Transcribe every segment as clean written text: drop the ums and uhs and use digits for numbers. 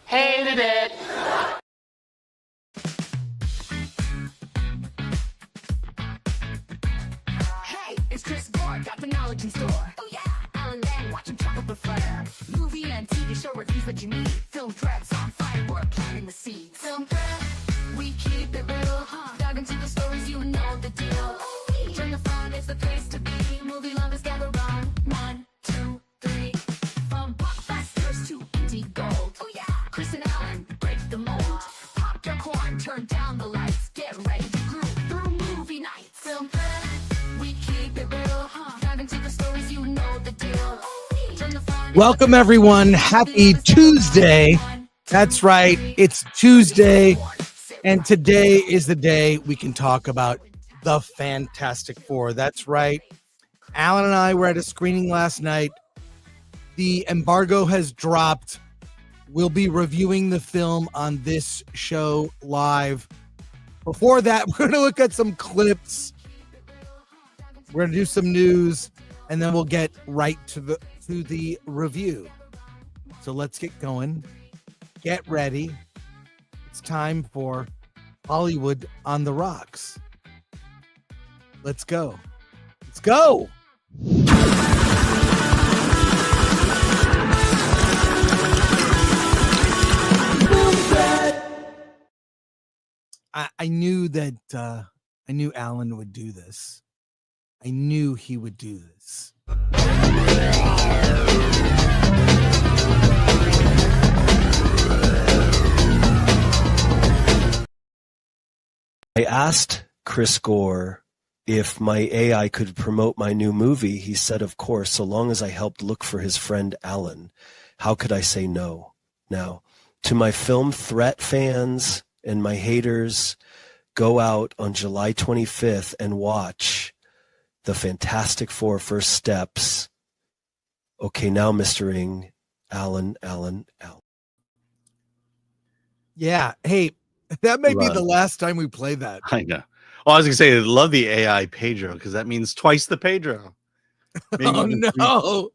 Hated it. Hey, it's Chris Gore, got the knowledge in store. Oh yeah, Alan Ng, watching chocolate prefer. Movie and TV show reviews what you need. Film threads on firework, planting the seeds. Film thread, we keep it real. Dive into the stories, you know the deal. Turn the fun, it's the place to be. Movie lovers gather round. 1, 2, 3. From blockbusters to indie gold. Oh yeah, Chris and Alan break the mold. Pop your corn, turn down the lights. Get ready to groove through movie nights. Film thread, we keep it real. Dive into the stories, you know the deal. Turn the fun, Welcome, everyone. Happy Tuesday. That's right. It's Tuesday, and today is the day we can talk about the Fantastic Four. That's right. Alan and I were at a screening last night. The embargo has dropped. We'll be reviewing the film on this show live. Before that, we're going to look at some clips. We're going to do some news, and then we'll get right to the review. So let's get going. Get ready. It's time for Hollywood on the Rocks. Let's go. Let's go. I knew that I knew Alan would do this. I knew he would do this. I asked Chris Gore if my AI could promote my new movie. He said, of course, so long as I helped look for his friend Alan. How could I say no? Now, to my film threat fans and my haters, go out on July 25th and watch the Fantastic Four First Steps. Okay, now, Mr. Ng, Alan. Yeah. Hey, that may be the last time we play that. I know. Well, I was gonna say, I love the AI Pedro because that means twice the Pedro. Maybe Oh even no!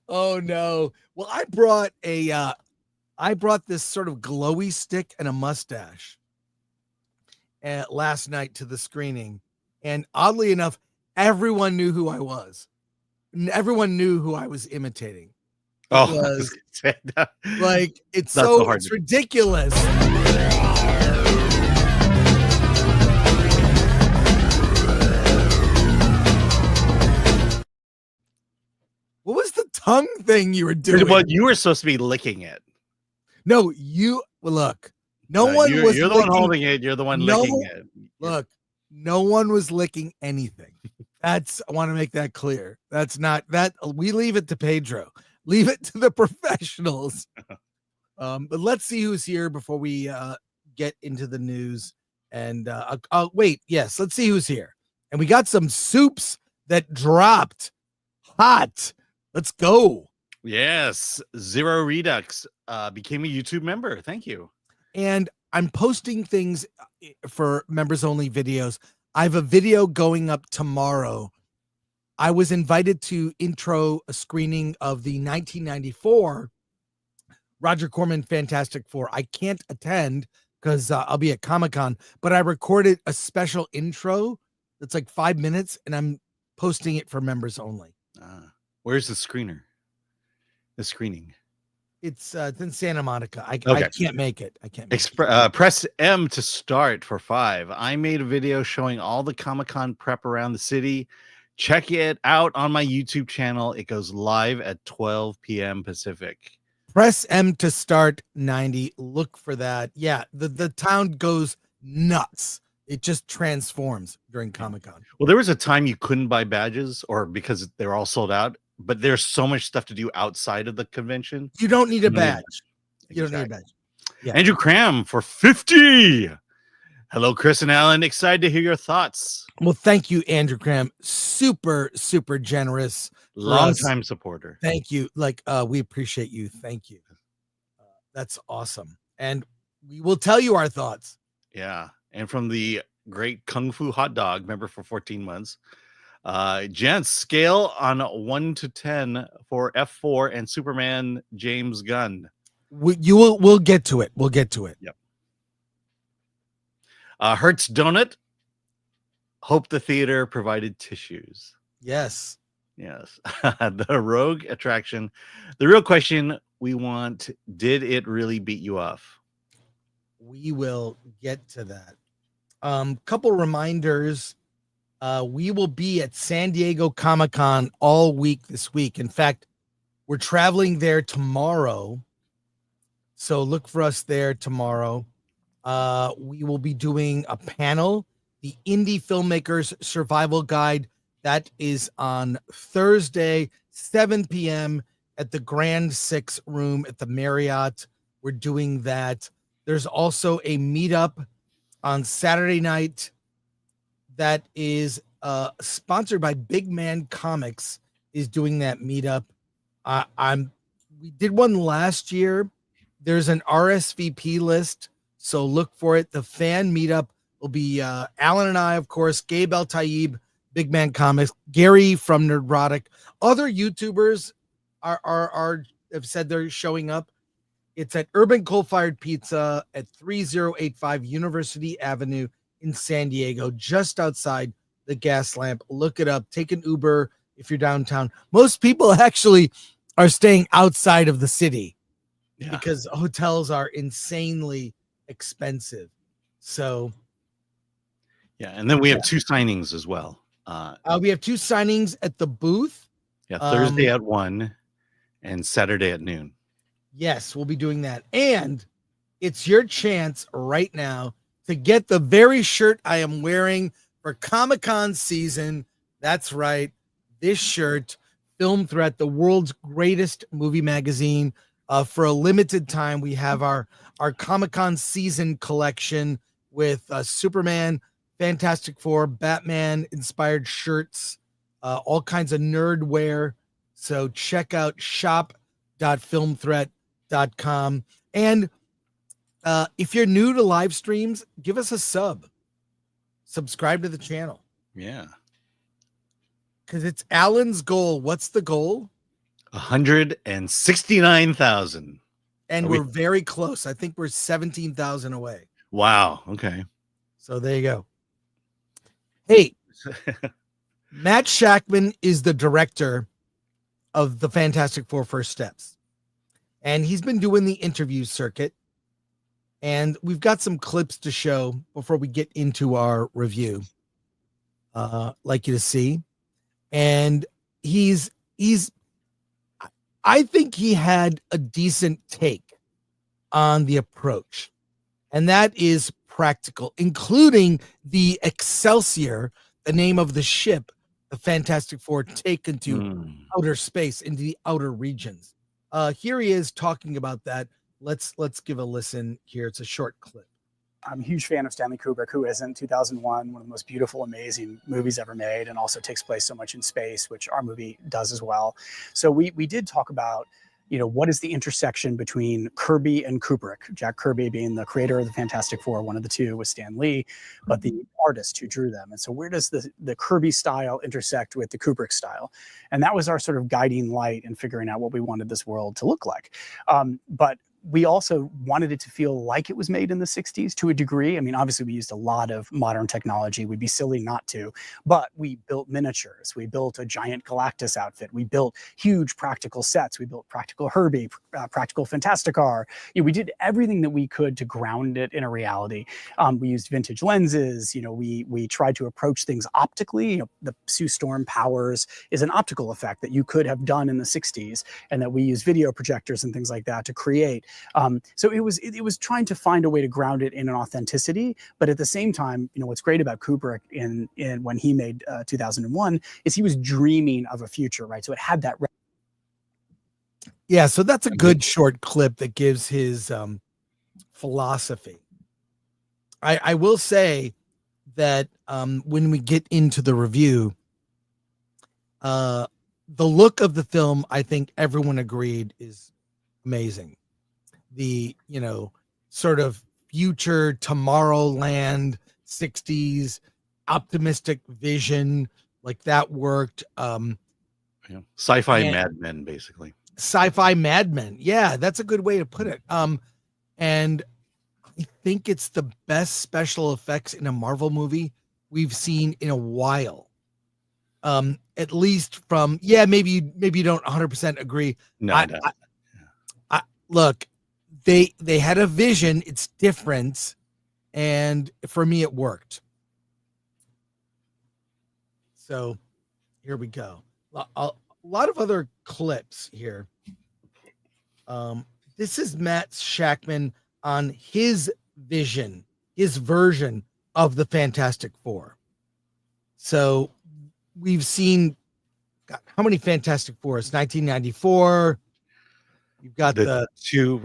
Oh no! Well, I brought this sort of glowy stick and a mustache last night to the screening, and oddly enough, everyone knew who I was. Everyone knew who I was imitating. I was gonna say that. Like it's That's so the hard it's ridiculous. What was the tongue thing you were doing? Well, you were supposed to be licking it. No, look. No one was. You're the one holding it. You're the one licking it. Look, no one was licking anything. I want to make that clear. That's not that. We leave it to Pedro. Leave it to the professionals. But let's see who's here before we get into the news. And I'll wait. Yes, let's see who's here. And we got some soups that dropped hot. Let's go. Yes, Zero Redux became a YouTube member. Thank you. And I'm posting things for members only videos. I have a video going up tomorrow. I was invited to intro a screening of the 1994 Roger Corman Fantastic Four. I can't attend because I'll be at Comic-Con, but I recorded a special intro that's like 5 minutes, and I'm posting it for members only. Where's the screener? The screening. It's in Santa Monica. I Okay. can't make it. I can't make it. Press M to start for 5. I made a video showing all the Comic-Con prep around the city. Check it out on my YouTube channel. It goes live at 12 p.m. Pacific. Press M to start 90. Look for that. Yeah, the town goes nuts. It just transforms during Comic-Con. Well, there was a time you couldn't buy badges or because they were all sold out, but there's so much stuff to do outside of the convention. You don't need a badge. You don't need a Exactly. badge. Yeah. Andrew Cram for 50. Hello, Chris and Alan. Excited to hear your thoughts. Well, thank you, Andrew Cram. Super, super generous. Long-time supporter. Thank you. We appreciate you. Thank you. That's awesome. And we will tell you our thoughts. Yeah. And from the great Kung Fu Hot Dog, member for 14 months. Gents, scale on 1 to 10 for F4 and Superman James Gunn. We'll get to it. We'll get to it. Yep. Hertz Donut. Hope the theater provided tissues. Yes. Yes. The Rogue attraction. The real question we want, did it really beat you off? We will get to that. Couple reminders. We will be at SanDiego Comic-Con all week this week. In fact, we're traveling there tomorrow. So look for us there tomorrow. We will be doing a panel, the Indie Filmmakers Survival Guide. That is on Thursday, 7 p.m. at the Grand 6 Room at the Marriott. We're doing that. There's also a meetup on Saturday night that is sponsored by Big Man Comics, is doing that meetup. We did one last year. There's an RSVP list, so look for it. The fan meetup will be Alan and I, of course, Gabe El Taib, Big Man Comics, Gary from Nerdrotic. Other YouTubers have said they're showing up. It's at Urban Coal Fired Pizza at 3085 University Avenue in San Diego, just outside the gas lamp. Look it up. Take an Uber if you're downtown. Most people actually are staying outside of the city because hotels are insanely expensive. So, yeah. And then we have 2 signings as well. we have 2 signings at the booth. Yeah, Thursday at 1 and Saturday at noon. Yes, we'll be doing that. And it's your chance right now to get the very shirt I am wearing for Comic-Con season. That's right. This shirt, Film Threat, the world's greatest movie magazine. For a limited time, we have our Comic-Con season collection with Superman, Fantastic Four, Batman inspired shirts, all kinds of nerd wear. So check out shop.filmthreat.com. And if you're new to live streams, give us a subscribe to the channel. Yeah. Because it's Alan's goal. What's the goal? 169,000. And we're very close. I think we're 17,000 away. Wow. Okay. So there you go. Hey, Matt Shakman is the director of the Fantastic Four First Steps. And he's been doing the interview circuit. And we've got some clips to show before we get into our review. Like you to see. And I think he had a decent take on the approach. And that is practical, including the Excelsior, the name of the ship the Fantastic Four take into outer space, into the outer regions. Here he is talking about that. Let's give a listen here. It's a short clip. I'm a huge fan of Stanley Kubrick, who isn't. 2001, one of the most beautiful, amazing movies ever made, and also takes place so much in space, which our movie does as well. So we did talk about, what is the intersection between Kirby and Kubrick? Jack Kirby being the creator of the Fantastic Four, one of the two with Stan Lee, but the artist who drew them. And so where does the Kirby style intersect with the Kubrick style? And that was our sort of guiding light in figuring out what we wanted this world to look like. But we also wanted it to feel like it was made in the 60s to a degree. I mean, obviously we used a lot of modern technology. We'd be silly not to, but we built miniatures. We built a giant Galactus outfit. We built huge practical sets. We built practical Herbie, practical Fantasticar. We did everything that we could to ground it in a reality. We used vintage lenses. We tried to approach things optically. The Sue Storm powers is an optical effect that you could have done in the 60s, and that we use video projectors and things like that to create. So it was trying to find a way to ground it in an authenticity, but at the same time, what's great about Kubrick in when he made 2001 is he was dreaming of a future, right? So it had that. Yeah, so that's a good short clip that gives his philosophy. I will say that when we get into the review, the look of the film, I think everyone agreed, is amazing. The, sort of future Tomorrowland 60s optimistic vision, like that worked. Sci-fi Mad Men, basically. sci-fi madmen. Yeah, that's a good way to put it. And I think it's the best special effects in a Marvel movie we've seen in a while. At least from, maybe you don't 100% agree. No, I look, they had a vision. It's different, and for me, it worked. So here we go. A lot of other clips here. This is Matt Shakman on his vision, his version of the Fantastic Four. So we've seen, God, how many Fantastic Fours? 1994. You've got the two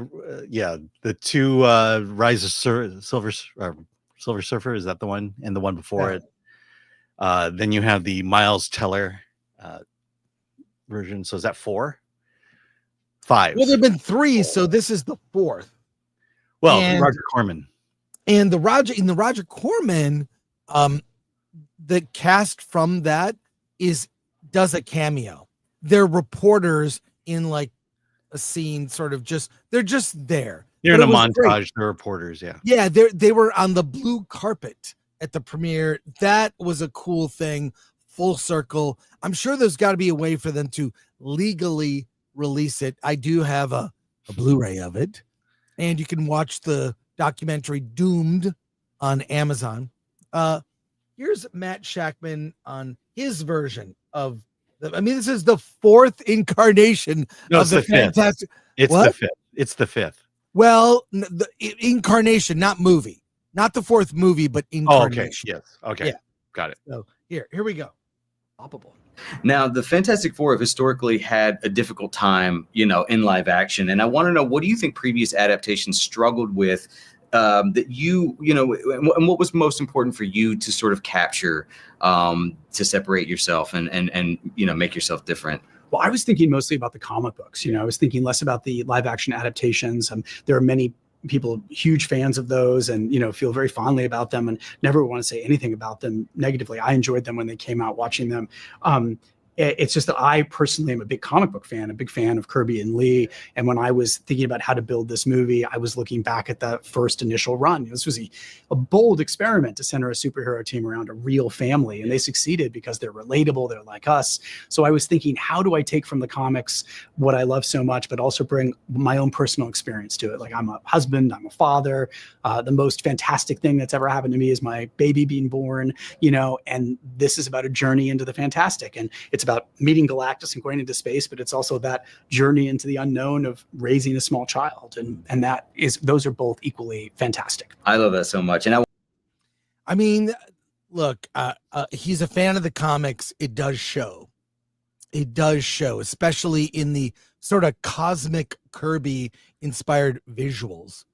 Rise of Silver Surfer. Is that the one? And the one before it. Then you have the Miles Teller version. So is that 4? 5. Well, there've been 3, so this is the 4th. Well, and Roger Corman. And the Roger Corman, the cast from that does a cameo. They're reporters in like a scene, sort of they're just there. They're in a montage. Great. They're reporters, yeah. Yeah, they were on the blue carpet at the premiere. That was a cool thing. Full circle. I'm sure there's got to be a way for them to legally release it. I do have a Blu-ray of it, and you can watch the documentary Doomed on Amazon. Here's Matt Shakman on his version of this is the 4th incarnation of the Fantastic. It's the 5th. It's the 5th. Well, the incarnation, not movie, not the 4th movie, but incarnation. Oh, okay. Yes. Okay. Yeah. Got it. So here we go. Now, the Fantastic Four have historically had a difficult time, in live action. And I want to know, what do you think previous adaptations struggled with that and what was most important for you to sort of capture to separate yourself and make yourself different? Well, I was thinking mostly about the comic books. I was thinking less about the live action adaptations. There are many people huge fans of those and feel very fondly about them and never want to say anything about them negatively. I enjoyed them when they came out, watching them. It's just that I personally am a big comic book fan, a big fan of Kirby and Lee. And when I was thinking about how to build this movie, I was looking back at that first initial run. This was a bold experiment to center a superhero team around a real family. And they succeeded because they're relatable. They're like us. So I was thinking, how do I take from the comics what I love so much, but also bring my own personal experience to it? Like, I'm a husband, I'm a father. The most fantastic thing that's ever happened to me is my baby being born, and this is about a journey into the fantastic. And it's about meeting Galactus and going into space, but it's also that journey into the unknown of raising a small child. And those are both equally fantastic. I love that so much. And I mean, look, he's a fan of the comics. It does show, especially in the sort of cosmic Kirby inspired visuals.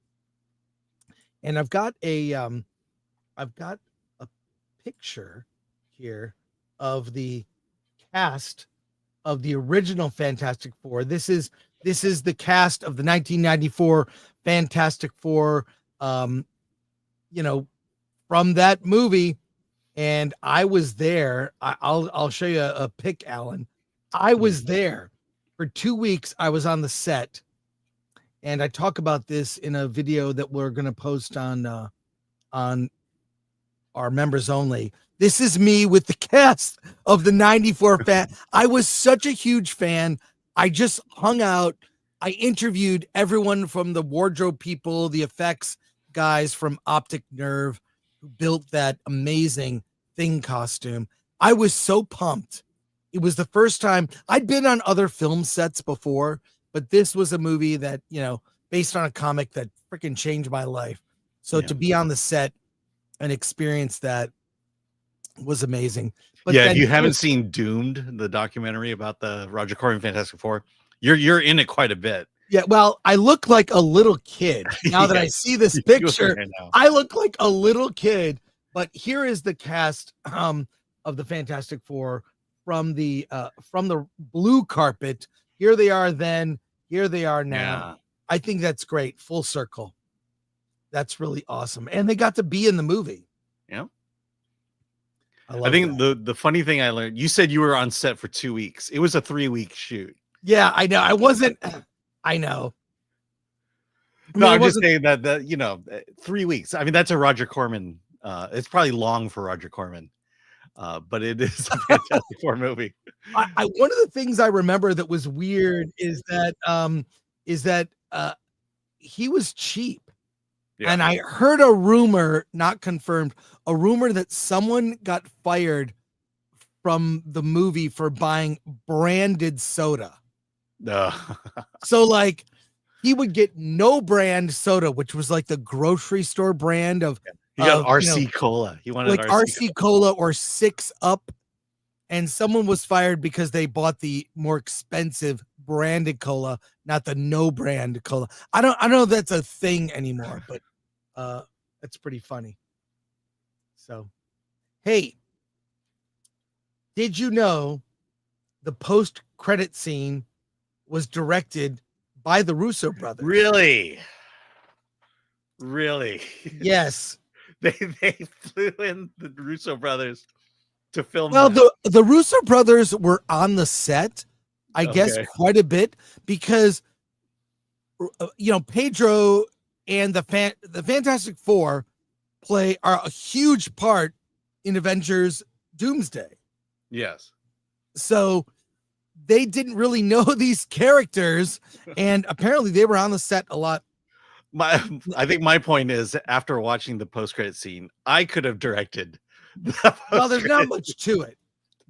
And I've got a picture here of the cast of the original Fantastic Four. This is the cast of the 1994 Fantastic Four, from that movie. And I was there. I'll show you a pic, Alan. I was there for 2 weeks. I was on the set, and I talk about this in a video that we're going to post on our members only. This is me with the cast of the 94 fan. I was such a huge fan. I just hung out. I interviewed everyone from the wardrobe people, the effects guys from Optic Nerve, who built that amazing Thing costume. I was so pumped. It was the first time. I'd been on other film sets before, but this was a movie that, based on a comic that freaking changed my life. So to be on the set and experience that was amazing. But if you haven't seen Doomed, the documentary about the Roger Corman Fantastic Four, you're in it quite a bit. Yeah, well, I look like a little kid. Now that I see this picture, I look like a little kid. But here is the cast of the Fantastic Four from the blue carpet. Here they are then. Here they are now. Yeah. I think that's great. Full circle. That's really awesome. And they got to be in the movie. Yeah. I think the funny thing I learned, you said you were on set for 2 weeks. It was a 3-week shoot. Yeah, I know. I wasn't. I know. I No, mean, I I'm just wasn't- saying that 3 weeks. I mean, that's a Roger Corman. It's probably long for Roger Corman, but it is a Fantastic Four movie. one of the things I remember that was weird is that he was cheap. Yeah. And I heard a rumor, not confirmed, a rumor that someone got fired from the movie for buying branded soda. No. So like he would get no brand soda, which was like the grocery store brand of He got of, RC Cola. He wanted like RC RC Cola or 6 Up. And someone was fired because they bought the more expensive branded cola, not the no brand cola. I don't know if that's a thing anymore, but that's pretty funny. So, hey, did you know the post-credit scene was directed by the Russo brothers? Really? Yes. they flew in the Russo brothers to film. Well, that. the Russo brothers were on the set, I guess, Okay. quite a bit because Pedro and the Fantastic Four are a huge part in Avengers Doomsday. Yes. So they didn't really know these characters, and apparently they were on the set a lot. I think my point is, after watching the post-credit scene, I could have directed. The Well, there's not post-credit much to it,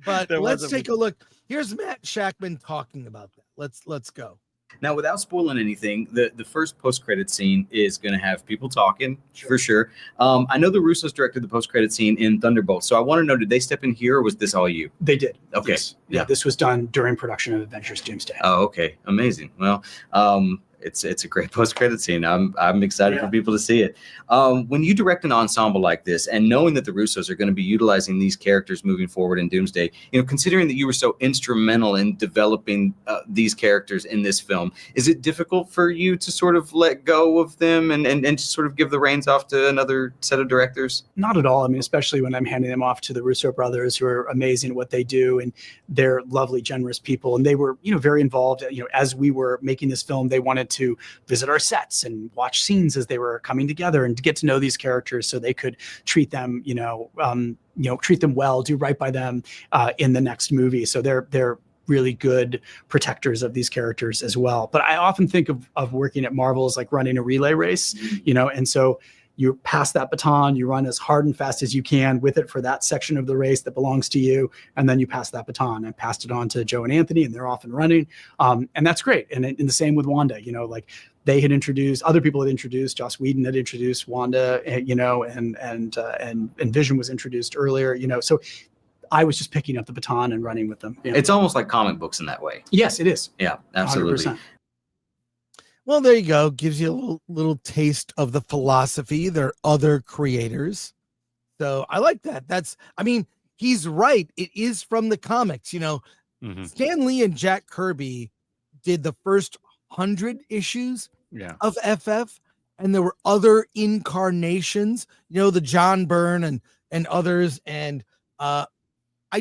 but There let's wasn't take a look. Here's Matt Shakman talking about that. Let's go. Now, without spoiling anything, the first post-credit scene is going to have people talking, for sure. I know the Russos directed the post-credit scene in Thunderbolt, so I want to know, did they step in here, or was this all you? They did. Okay. Yes. Yeah, this was done during production of Avengers Doomsday. Oh, okay. Amazing. Well, it's a great post-credit scene. I'm excited for people to see it. When you direct an ensemble like this, and knowing that the Russos are going to be utilizing these characters moving forward in Doomsday, considering that you were so instrumental in developing these characters in this film, is it difficult for you to sort of let go of them and to sort of give the reins off to another set of directors? Not at all. I mean, especially when I'm handing them off to the Russo brothers, who are amazing at what they do, and they're lovely, generous people. And they were, very involved. As we were making this film, they wanted to visit our sets and watch scenes as they were coming together, and to get to know these characters so they could treat them, treat them well, do right by them in the next movie. So they're really good protectors of these characters as well. But I often think of working at Marvel as like running a relay race, and so you pass that baton, you run as hard and fast as you can with it for that section of the race that belongs to you. And then you pass that baton. I passed it on to Joe and Anthony, and they're off and running. And that's great. And in the same with Wanda, like they had introduced, other people had introduced, Joss Whedon had introduced Wanda, and Vision was introduced earlier, so I was just picking up the baton and running with them. It's almost like comic books in that way. Yes, it is. Yeah, absolutely. 100%. Well, there you go. Gives you a little taste of the philosophy. There are other creators. So I like that. He's right. It is from the comics. Mm-hmm. Stan Lee and Jack Kirby did the first 100 issues of FF, and there were other incarnations, the John Byrne and others. And I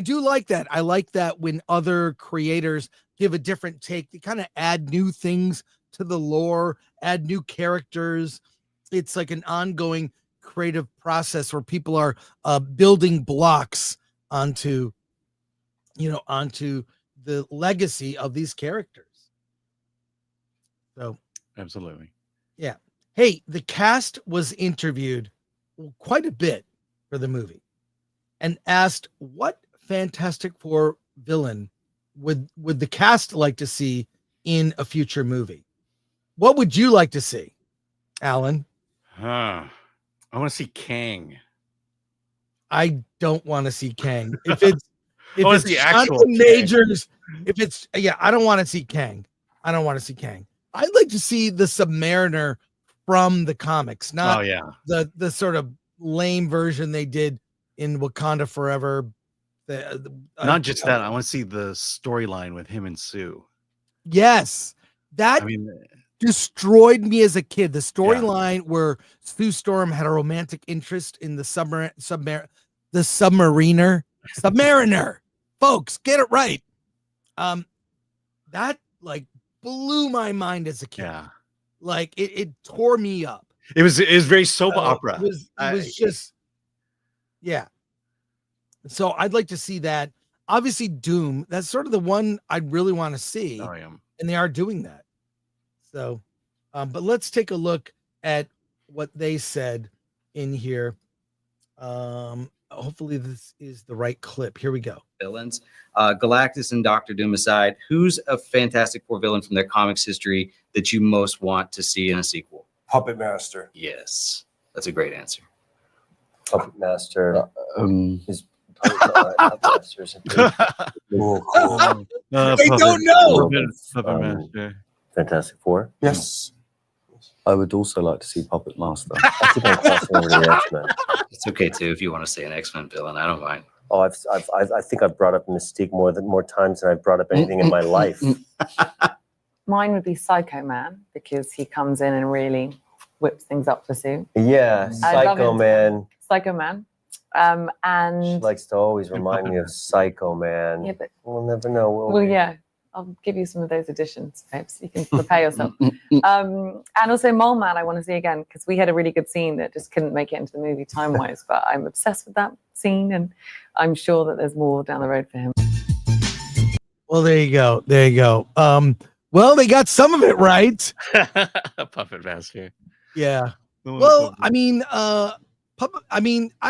do like that. I like that when other creators give a different take, they kind of add new things to the lore, add new characters. It's like an ongoing creative process where people are building blocks onto the legacy of these characters. So Absolutely. yeah. Hey, the cast was interviewed quite a bit for the movie and asked what Fantastic Four villain would the cast like to see in a future movie. What would you like to see, Alan? I want to see Kang. I don't want to see Kang. If it's the actual Jonathan Majors, I don't want to see Kang. I don't want to see Kang. I'd like to see the Submariner from the comics, not the sort of lame version they did in Wakanda Forever. Not just that. I want to see the storyline with him and Sue. Yes, that destroyed me as a kid. The storyline where Sue Storm had a romantic interest in the Submariner. Folks, get it right. That like blew my mind as a kid. Yeah. Like it tore me up. It was very soap opera. It was just, yeah. So I'd like to see that. Obviously, Doom. That's sort of the one I'd really want to see, and they are doing that. So, but let's take a look at what they said in here. Hopefully, this is the right clip. Here we go. Villains, Galactus and Doctor Doom aside, who's a Fantastic Four villain from their comics history that you most want to see in a sequel? Puppet Master. Yes, that's a great answer. Puppet Master. They don't know. Puppet Master. Fantastic Four. Yes. I would also like to see Puppet Master. I think I'm passing over the X-Men. It's okay too if you want to say an X-Men villain. I don't mind. Oh, I think I've brought up Mystique more times than I've brought up anything in my life. Mine would be Psycho Man because he comes in and really whips things up for Sue. Yeah, Psycho Man. Psycho Man. She And likes to always remind me of Psycho Man. yeah, but We'll never know, will well, we? yeah, I'll give you some of those additions, babes. You can prepare yourself. And also Mole Man, I want to see again because we had a really good scene that just couldn't make it into the movie time-wise. But I'm obsessed with that scene, and I'm sure that there's more down the road for him. Well, there you go. There you go. Well, they got some of it right. Puppet Master. Yeah. Well, I mean, I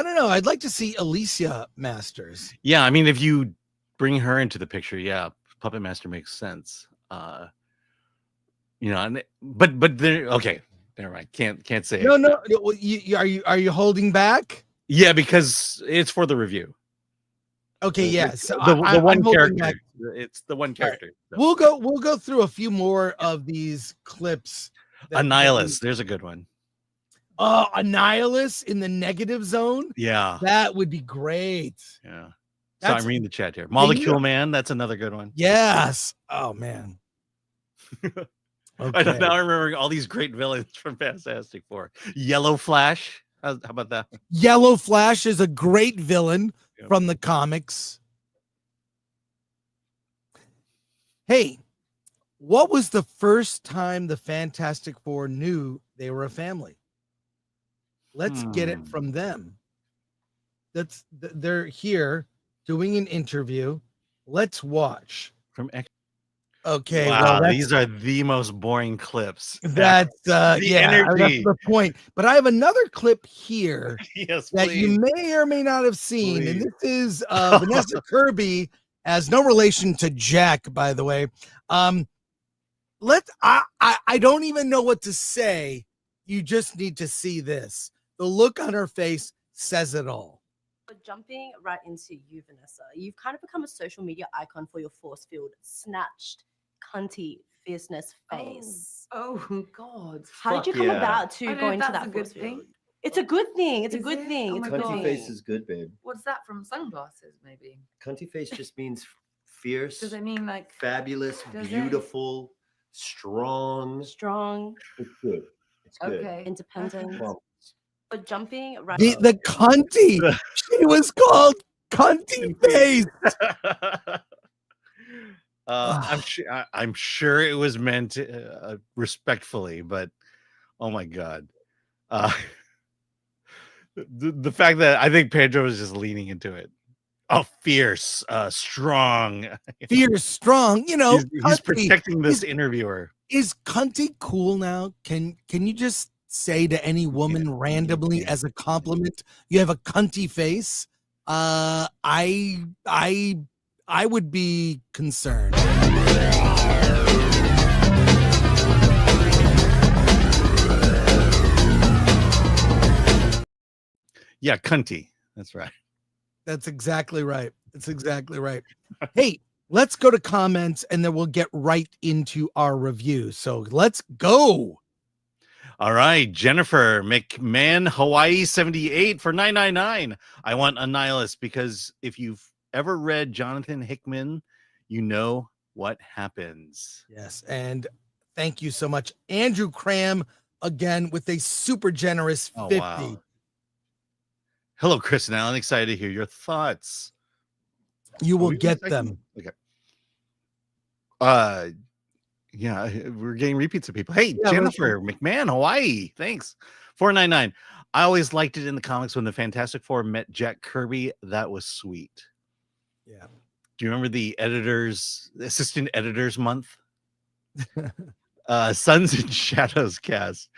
don't know. I'd like to see Alicia Masters. Yeah, I mean, if you bring her into the picture, yeah, Puppet Master makes sense. You know, but there. Okay, never mind. Can't say No, it. no. Are you holding back? Yeah, because it's for the review. Okay, yes. The one I'm holding character. back. It's the one character. We'll go through a few more of these clips. Annihilus. There's a good one. Annihilus in the negative zone. Yeah. That would be great. Yeah. So That's- I'm reading the chat here. Molecule Man. That's another good one. Yes. Oh man. I don't know. I'm remembering all these great villains from Fantastic Four. Yellow Flash. How about that? Yellow Flash is a great villain Yep. from the comics. Hey, what was the first time the Fantastic Four knew they were a family? Let's get it from them. They're here doing an interview. Let's watch. From X. Okay, Wow, well, these are the most boring clips. that's the energy. that's the point. But I have another clip here Yes, that please. you may or may not have seen, and Please. this is Vanessa Kirby, as no relation to Jack, by the way. I don't even know what to say. You just need to see this. The look on her face says it all. But jumping right into you, Vanessa, you've kind of become a social media icon for your force-filled, snatched, cunty fierceness face. Oh God. How did you come about to I don't go know if into that's that a good force thing. field? It's a good thing. It's a Is good it? thing. Oh It's a my good God. Cunty thing. face is good, babe. What's that from? Sunglasses, maybe. Cunty face just means fierce, Does it mean like fabulous, Does it? beautiful, strong. Strong, It's good. It's good. okay? independent. Promise. But jumping right The cunty. She was called Cunty Face. I'm sure it was meant respectfully, but oh my god, the fact that I think Pedro was just leaning into it. Oh, fierce, strong. Fierce, strong. You know, He's cunty. protecting this interviewer. Is cunty cool now? Can you just say to any woman randomly as a compliment, you have a cunty face? I would be concerned. Yeah, cunty. That's right. That's exactly right. That's exactly right. Hey, let's go to comments and then we'll get right into our review. So let's go. All right, Jennifer McMahon, Hawaii 78 for $9.99. I want Annihilus because if you've ever read Jonathan Hickman, you know what happens. Yes, and thank you so much, Andrew Cram, again with a super generous 50. Oh, wow. Hello, Chris and Alan. Excited to hear your thoughts. You will We get expecting- them. Okay. Yeah, we're getting repeats of people. Hey, Yeah, Jennifer McMahon, Hawaii. Thanks. 499. I always liked it in the comics when the Fantastic Four met Jack Kirby. That was sweet. Yeah. Do you remember the assistant editors month? Sons and Shadows cast.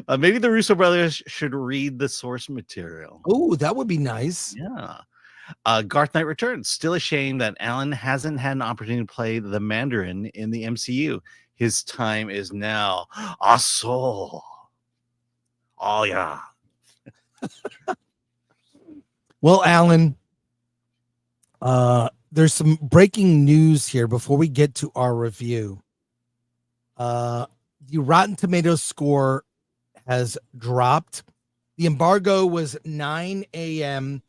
Maybe the Russo brothers should read the source material. Oh, that would be nice. Yeah. Garth Knight returns. Still a shame that Alan hasn't had an opportunity to play the Mandarin in the MCU. His time is now. Aso. Oh, yeah. Well, Alan, there's some breaking news here before we get to our review. The Rotten Tomatoes score has dropped. The embargo was 9 a.m.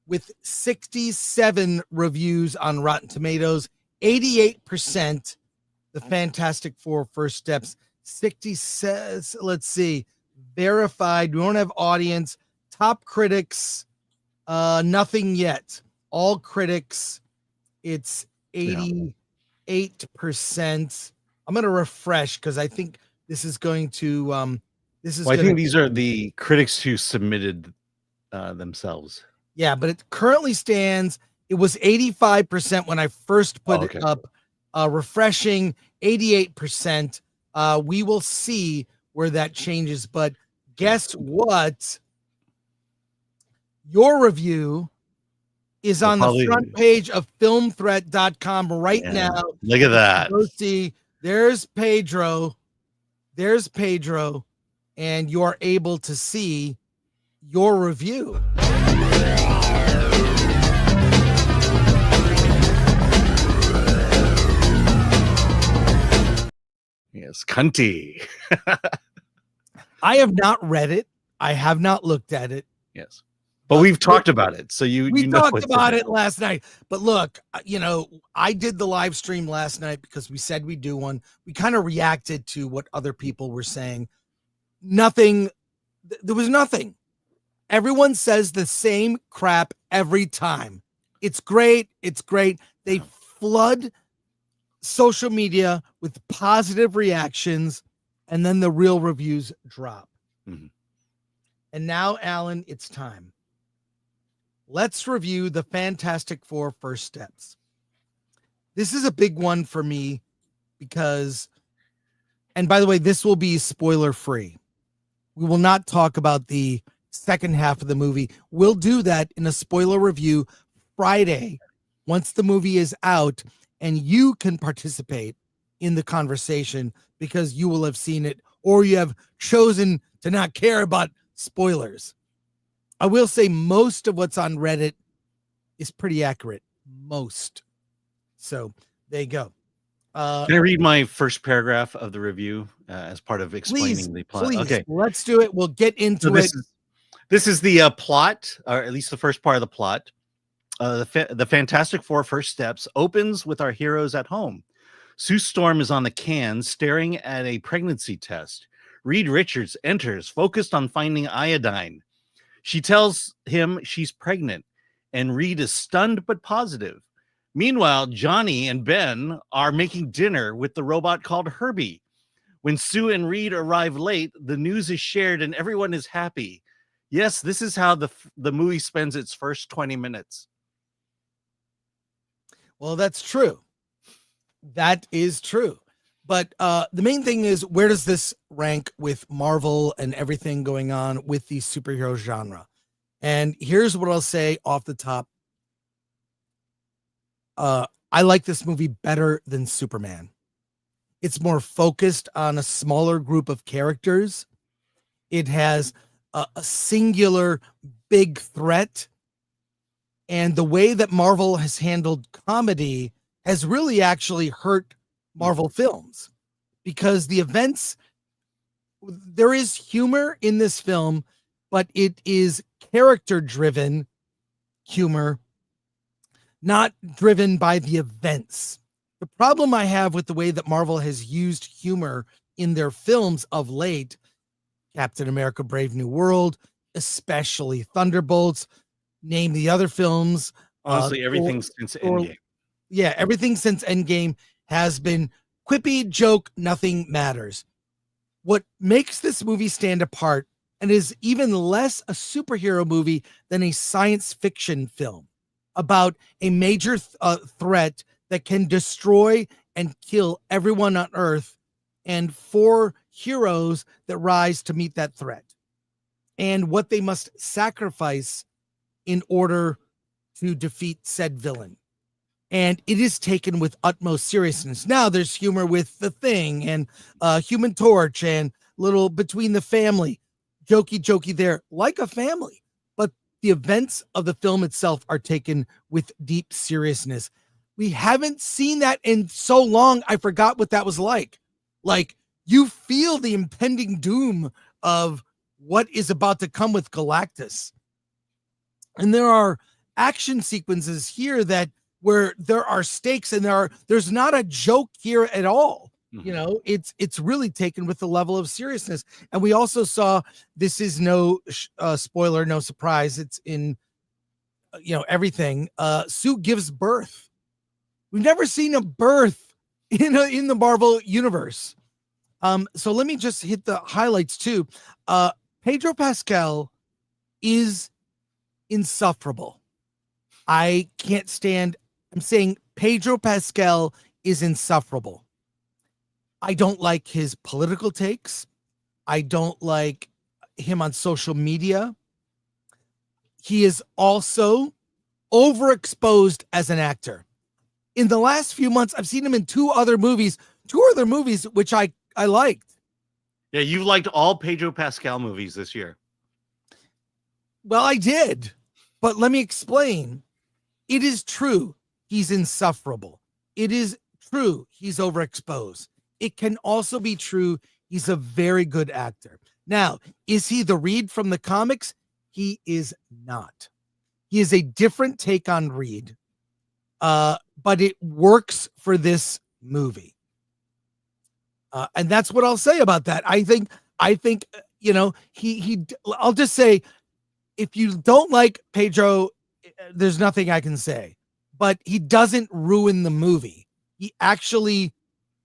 with 67 reviews on Rotten Tomatoes, 88%. The Fantastic Four First Steps, 60 says, let's see, verified. We don't have audience. Top critics, nothing yet. All critics, it's 88%. I'm going to refresh because I think this is going to I think these are the critics who submitted themselves. Yeah, but it currently stands, it was 85% when I first put it up, refreshing 88%. We will see where that changes, but guess what? Your review is on the front page of filmthreat.com right now. Look at that. Go see, there's Pedro, and you're able to see your review. Yes, cunty. I have not read it. I have not looked at it. Yes. But we've talked about it. So we talked about it last night. But look, I did the live stream last night because we said we'd do one. We kind of reacted to what other people were saying. Nothing. There was nothing. Everyone says the same crap every time. It's great. It's great. They flood social media with positive reactions, and then the real reviews drop. Mm-hmm. And now, Alan, it's time. Let's review the Fantastic Four First Steps. This is a big one for me because, and by the way, this will be spoiler free. We will not talk about the second half of the movie. We'll do that in a spoiler review Friday once the movie is out, and you can participate in the conversation because you will have seen it or you have chosen to not care about spoilers. I will say most of what's on Reddit is pretty accurate. Most. So there you go. Can I read my first paragraph of the review as part of explaining the plot? Please, okay, let's do it. We'll get into it. This is the plot, or at least the first part of the plot. The Fantastic Four First Steps opens with our heroes at home. Sue Storm is on the can staring at a pregnancy test. Reed Richards enters, focused on finding iodine. She tells him she's pregnant, and Reed is stunned but positive. Meanwhile, Johnny and Ben are making dinner with the robot called Herbie. When Sue and Reed arrive late, the news is shared and everyone is happy. Yes, this is how the movie spends its first 20 minutes. Well, that's true. That is true. But the main thing is, where does this rank with Marvel and everything going on with the superhero genre? And here's what I'll say off the top. I like this movie better than Superman. It's more focused on a smaller group of characters. It has a singular big threat. And the way that Marvel has handled comedy has really actually hurt Marvel films, because the events, there is humor in this film, but it is character driven humor, not driven by the events. The problem I have with the way that Marvel has used humor in their films of late, Captain America, Brave New World, especially Thunderbolts, name the other films. Honestly, everything since Endgame. Yeah, everything since Endgame has been quippy joke, nothing matters. What makes this movie stand apart and is even less a superhero movie than a science fiction film about a major threat that can destroy and kill everyone on Earth, and 4 heroes that rise to meet that threat and what they must sacrifice in order to defeat said villain. And it is taken with utmost seriousness. Now there's humor with The Thing and Human Torch and little Between the Family, jokey there, like a family. But the events of the film itself are taken with deep seriousness. We haven't seen that in so long. I forgot what that was like. Like, you feel the impending doom of what is about to come with Galactus. And there are action sequences here that where there are stakes and there's not a joke here at all. Mhm. You know, it's really taken with the level of seriousness. And we also saw, this is no spoiler, no surprise. It's in, everything. Sue gives birth. We've never seen a birth in the Marvel universe. So let me just hit the highlights too. Pedro Pascal is insufferable. I can't stand. I'm saying Pedro Pascal is insufferable. I don't like his political takes. I don't like him on social media. He is also overexposed as an actor. In the last few months, I've seen him in two other movies which I liked. Yeah, you liked all Pedro Pascal movies this year. Well, I did, but let me explain. It is true he's insufferable. It is true he's overexposed. It can also be true he's a very good actor. Now, is he the Reed from the comics? He is not. He is a different take on Reed, but it works for this movie. And that's what I'll say about that. I think, I'll just say, if you don't like Pedro, there's nothing I can say, but he doesn't ruin the movie. He actually,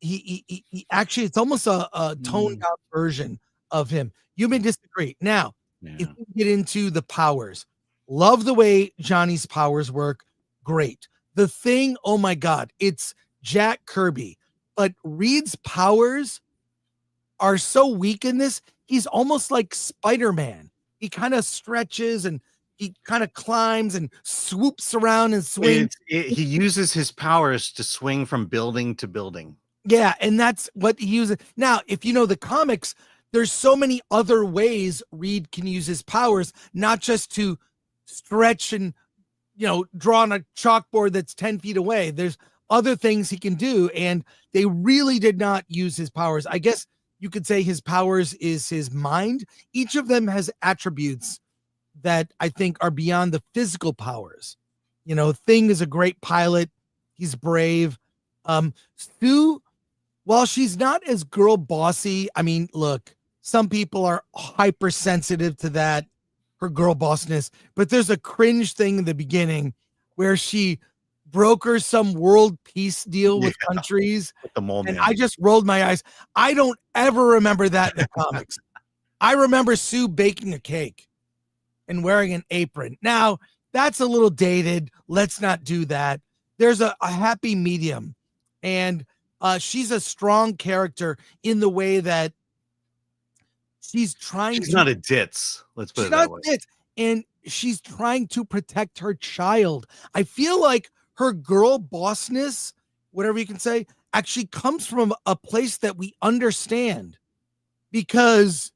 it's almost a toned down version of him. You may disagree. Now, if we get into the powers, love the way Johnny's powers work. Great. The Thing, oh my God, it's Jack Kirby. But Reed's powers are so weak in this. He's almost like Spider-Man. He kind of stretches and he kind of climbs and swoops around and swings. He uses his powers to swing from building to building. Yeah, and that's what he uses. Now, if you know the comics, there's so many other ways Reed can use his powers, not just to stretch and, draw on a chalkboard that's 10 feet away. There's other things he can do, and they really did not use his powers. I guess you could say his powers is his mind. Each of them has attributes that I think are beyond the physical powers. Thing is a great pilot. He's brave. Sue, while she's not as girl bossy, I mean, look, some people are hypersensitive to that, her girl bossness, but there's a cringe thing in the beginning where she broker some world peace deal with countries. With the mole and man. I just rolled my eyes. I don't ever remember that in the comics. I remember Sue baking a cake and wearing an apron. Now, that's a little dated. Let's not do that. There's a happy medium. And she's a strong character in the way that she's not a ditz. Let's put it that way. And she's trying to protect her child. I feel like her girl bossness, whatever you can say, actually comes from a place that we understand, because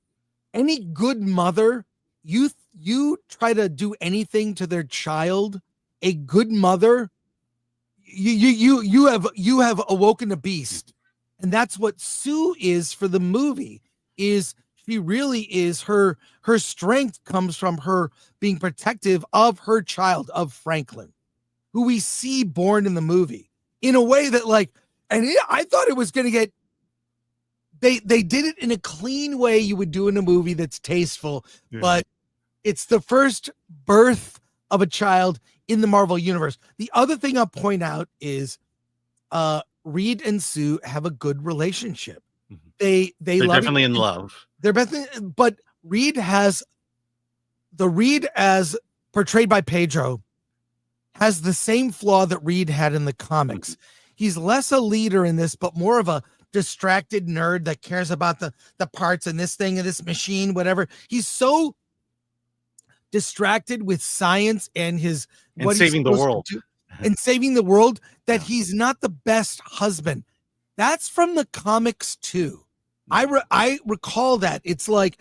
any good mother, you try to do anything to their child, a good mother, you have awoken a beast. And that's what Sue is for the movie. Is she really is, her strength comes from her being protective of her child, of Franklin, who we see born in the movie in a way that I thought it was going to get, they did it in a clean way you would do in a movie that's tasteful, but it's the first birth of a child in the Marvel universe. The other thing I'll point out is Reed and Sue have a good relationship. Mhm. They're They're love definitely each- in love. They're but Reed has the Reed as portrayed by Pedro has the same flaw that Reed had in the comics. He's less a leader in this, but more of a distracted nerd that cares about the parts and this thing and this machine, whatever. He's so distracted with science and his And what saving the he's supposed world. to do and saving the world that he's not the best husband. That's from the comics too. I recall that. It's like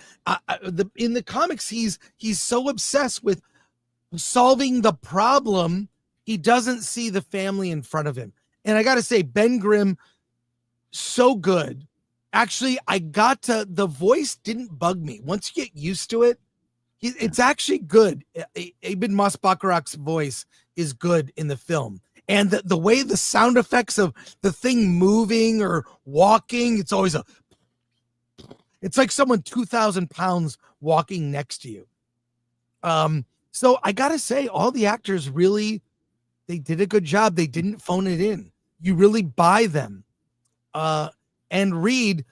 in the comics he's so obsessed with solving the problem, he doesn't see the family in front of him. And I got to say, Ben Grimm, so good. Actually, the voice didn't bug me. Once you get used to it, it's actually good. Ibn Masbakarok's voice is good in the film. And the way the sound effects of the thing moving or walking, it's always it's like someone 2,000 pounds walking next to you. So I got to say, all the actors really, they did a good job. They didn't phone it in. You really buy them. And Reed,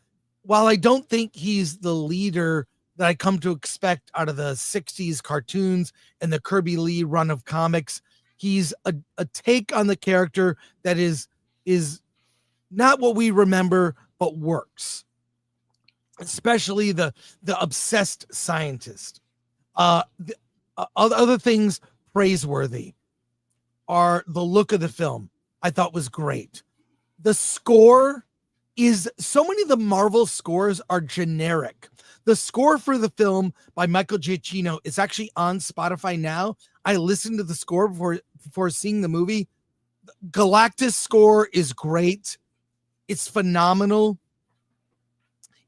while I don't think he's the leader that I come to expect out of the 60s cartoons and the Kirby Lee run of comics, he's a take on the character that is not what we remember, but works. Especially the obsessed scientist. Other things praiseworthy are the look of the film. I thought was great. The score is so many of the Marvel scores are generic. The score for the film by Michael Giacchino is actually on Spotify now. I listened to the score before seeing the movie. Galactus score is great. It's phenomenal.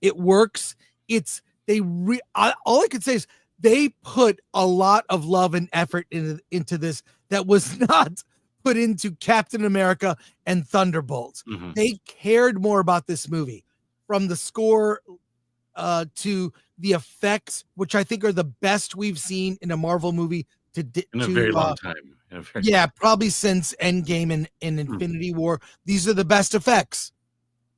It works. All I could say is they put a lot of love and effort into this that was not put into Captain America and Thunderbolts. Mhm. They cared more about this movie, from the score to the effects, which I think are the best we've seen in a Marvel movie In a very long time. Yeah, probably since Endgame and Infinity War. These are the best effects.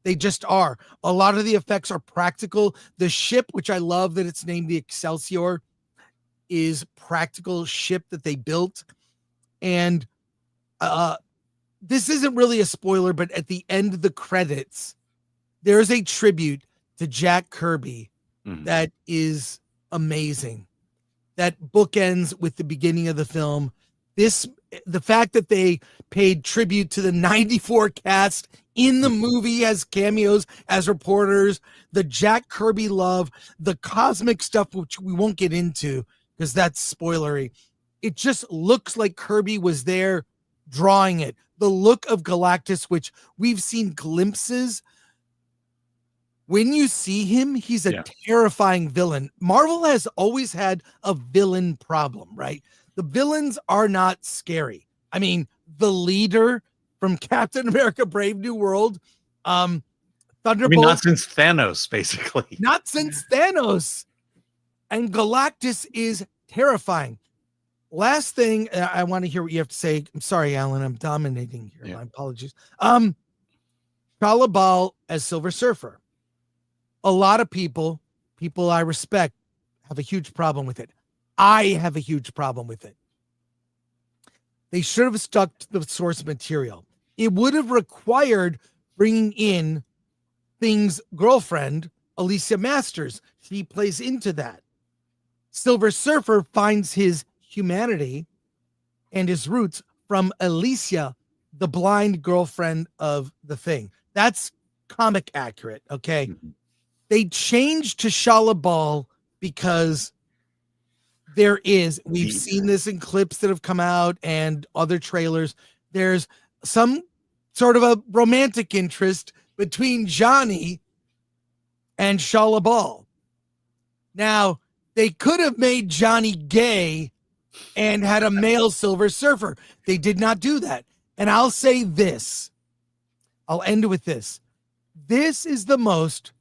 They just are. A lot of the effects are practical. The ship, which I love that it's named the Excelsior, is practical ship that they built. And this isn't really a spoiler, but at the end of the credits, there's a tribute to Jack Kirby that is amazing. That bookends with the beginning of the film. The fact that they paid tribute to the 94 cast in the movie as cameos, as reporters, the Jack Kirby love, the cosmic stuff, which we won't get into because that's spoilery. It just looks like Kirby was there drawing it. The look of Galactus, which we've seen glimpses. When you see him, he's a terrifying villain. Marvel has always had a villain problem, right? The villains are not scary. I mean, the leader from Captain America Brave New World, Thunderbolt. I mean, not since Thanos, basically. Not since Thanos. And Galactus is terrifying. Last thing, I want to hear what you have to say. I'm sorry, Alan, I'm dominating here. Yeah. My apologies. Shalla as Silver Surfer. A lot of people I respect, have a huge problem with it. I have a huge problem with it. They should have stuck to the source material. It would have required bringing in Thing's girlfriend, Alicia Masters. She plays into that. Silver Surfer finds his humanity and his roots from Alicia, the blind girlfriend of the Thing. That's comic accurate, okay? They changed to Shalla because we've seen this in clips that have come out and other trailers. There's some sort of a romantic interest between Johnny and Shalla. Now, they could have made Johnny gay and had a male Silver Surfer. They did not do that. And I'll say this. I'll end with this. This is the most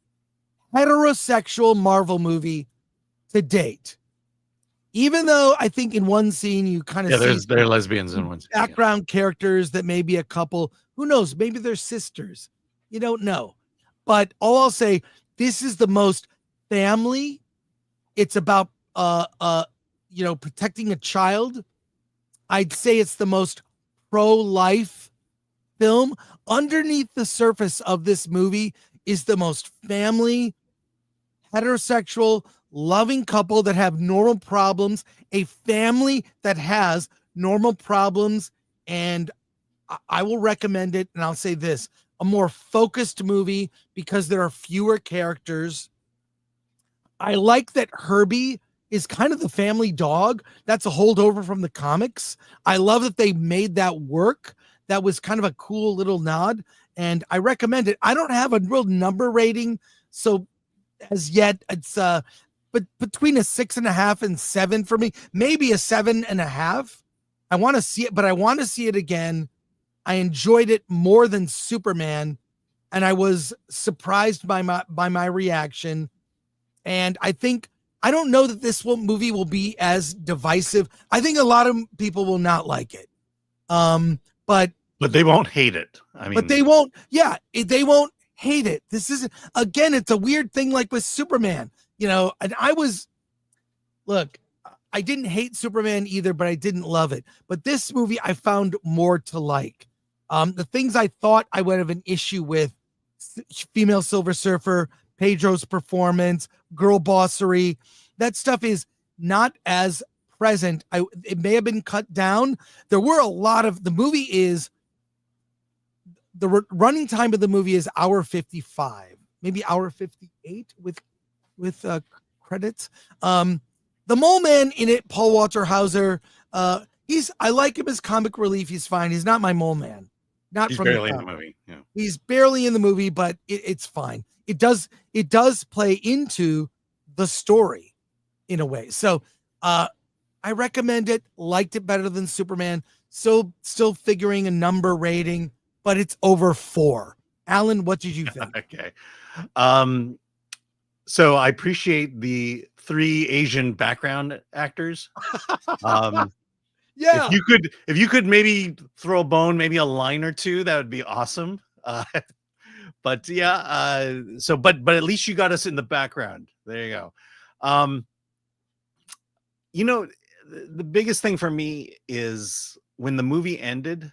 heterosexual Marvel movie to date. Even though I think in one scene you kind of see they're lesbians in one scene. Background characters that may be a couple Who knows? Maybe they're sisters. You don't know. But all I'll say, this is the most family. It's about protecting a child. I'd say it's the most pro-life film. Underneath the surface of this movie is the most family, heterosexual, loving couple that have normal problems, a family that has normal problems, and I will recommend it. And I'll say this, a more focused movie because there are fewer characters. I like that Herbie is kind of the family dog. That's a holdover from the comics. I love that they made that work. That was kind of a cool little nod, and I recommend it. I don't have a real number rating, so as yet, it's but between a 6.5 and 7 for me, maybe a 7.5. I want to see it, but I want to see it again. I enjoyed it more than Superman, and I was surprised by my reaction. And I don't know that this movie will be as divisive. I think a lot of people will not like it. But they won't hate it. I mean, but they won't. Yeah, they won't hate it. This isn't. Again, it's a weird thing, like with Superman. And I didn't hate Superman either, but I didn't love it. But this movie, I found more to like. The things I thought I would have an issue with: female Silver Surfer, Pedro's performance, girl bossery. That stuff is not as present. It may have been cut down. There were a lot of the movie is the running time of the movie is hour 55, maybe hour 58 with credits. The Mole Man in it, Paul Walter Hauser. I like him as comic relief. He's fine. He's not my Mole Man. He's barely in the movie. Yeah. He's barely in the movie, but it's fine. It does play into the story in a way. So I recommend it. Liked it better than Superman. So still figuring a number rating, but it's over 4. Alan, what did you think? Okay. So I appreciate the 3 Asian background actors. Yeah. If you could maybe throw a bone, maybe a line or two, that would be awesome. But yeah, but at least you got us in the background. There you go. The biggest thing for me is when the movie ended,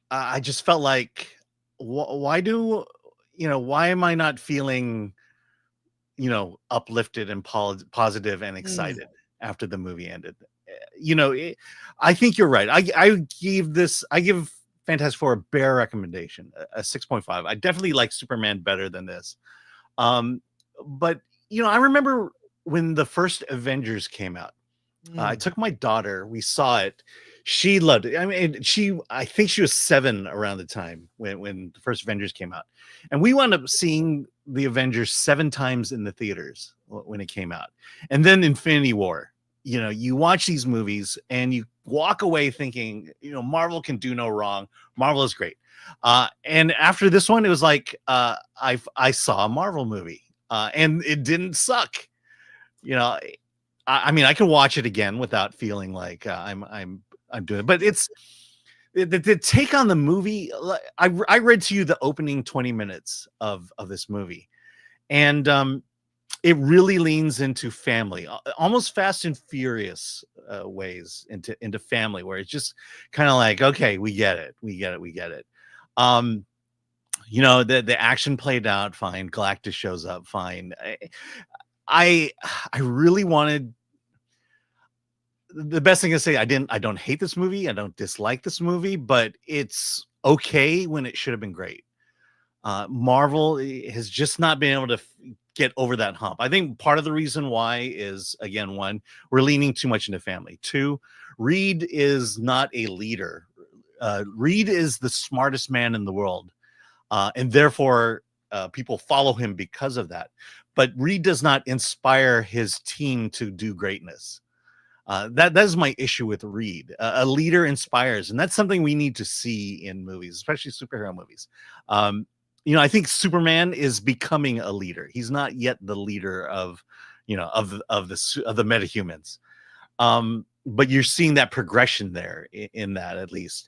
I just felt like, why am I not feeling, uplifted and positive and excited after the movie ended? I think you're right. I give Fantastic Four a bare recommendation, a 6.5. I definitely like Superman better than this. But I remember when the first Avengers came out. I took my daughter. We saw it. She loved it. I mean, I think she was 7 around the time when the first Avengers came out, and we wound up seeing the Avengers 7 times in the theaters when it came out, and then Infinity War. You watch these movies and you walk away thinking, Marvel can do no wrong. Marvel is great. And after this one, it was like I saw a Marvel movie, and it didn't suck. I mean, I can watch it again without feeling like I'm doing it, but it's the take on the movie. I read to you the opening 20 minutes of this movie, and it really leans into family, almost Fast and Furious ways into family, where it's just kind of like, okay, we get it. The action played out fine. Galactus shows up fine. I really wanted. The best thing to say, I don't hate this movie. I don't dislike this movie, but it's okay when it should have been great. Marvel has just not been able to get over that hump. I think part of the reason why is, again, 1, we're leaning too much into family. 2, Reed is not a leader. Reed is the smartest man in the world. And therefore, people follow him because of that. But Reed does not inspire his team to do greatness. That is my issue with Reed. A leader inspires, and that's something we need to see in movies, especially superhero movies. I think Superman is becoming a leader. He's not yet the leader of the metahumans. But you're seeing that progression there in that, at least.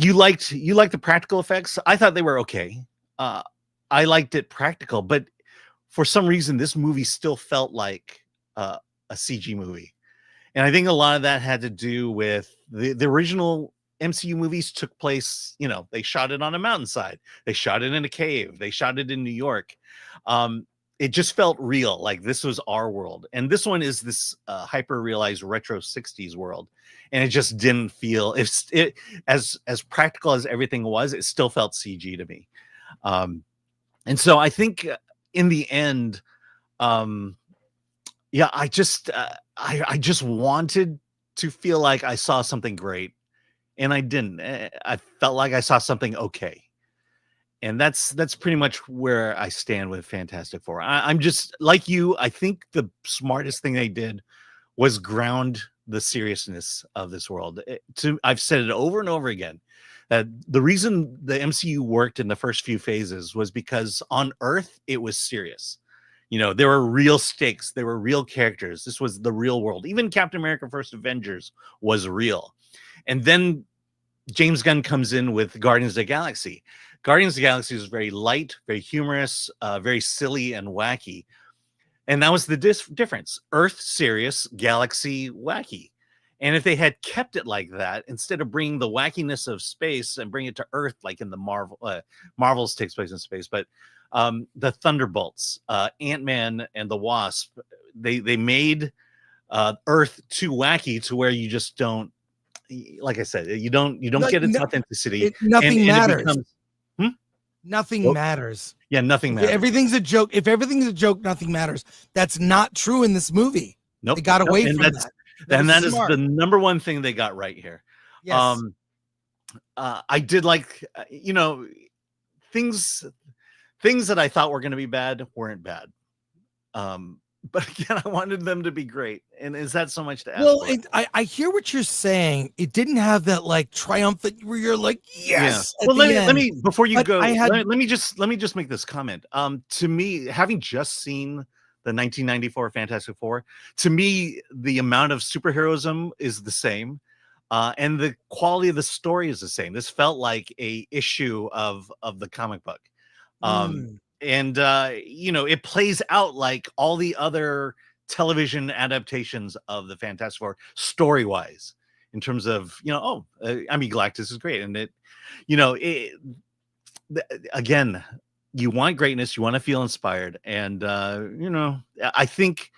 you liked the practical effects. I thought they were okay. I liked it practical, but for some reason, this movie still felt like a CG movie. And I think a lot of that had to do with the original MCU movies took place, they shot it on a mountainside. They shot it in a cave. They shot it in New York. It just felt real, like this was our world. And this one is this hyper-realized retro 60s world. And it just didn't feel, as practical as everything was, it still felt CG to me. And so I think in the end, I just wanted to feel like I saw something great, and I didn't. I felt like I saw something okay, and that's pretty much where I stand with Fantastic Four. I'm just like you. I think the smartest thing they did was ground the seriousness of this world. I've said it over and over again that the reason the MCU worked in the first few phases was because on Earth it was serious. There were real stakes. There were real characters. This was the real world. Even Captain America First Avengers was real. And then James Gunn comes in with Guardians of the Galaxy. Guardians of the Galaxy is very light, very humorous, very silly and wacky. And that was the difference. Earth, serious, Galaxy, wacky. And if they had kept it like that, instead of bringing the wackiness of space and bring it to Earth, like in the Marvels takes place in space, but the Thunderbolts, Ant-Man and the Wasp, they made Earth too wacky to where you just don't, like I said, you don't get its authenticity. Nothing matters. Nothing Nope. matters. Yeah, nothing matters. Everything's a joke. If everything's a joke, nothing matters. That's not true in this movie. Nope. They got away And from that. That is smart. the number one thing they got right here. Yes. I did like, things that I thought were going to be bad weren't bad. But again, I wanted them to be great. And is that so much to ask Well, for? I hear what you're saying. It didn't have that like triumphant where you're like, yes. Yeah. Well, let me before you But go, I had- let me just make this comment. To me, having just seen the 1994 Fantastic Four, to me, the amount of superheroism is the same. And the quality of the story is the same. This felt like a issue of the comic book. And it plays out like all the other television adaptations of the Fantastic Four story-wise, in terms of Galactus is great, and again, you want greatness, you want to feel inspired, and I think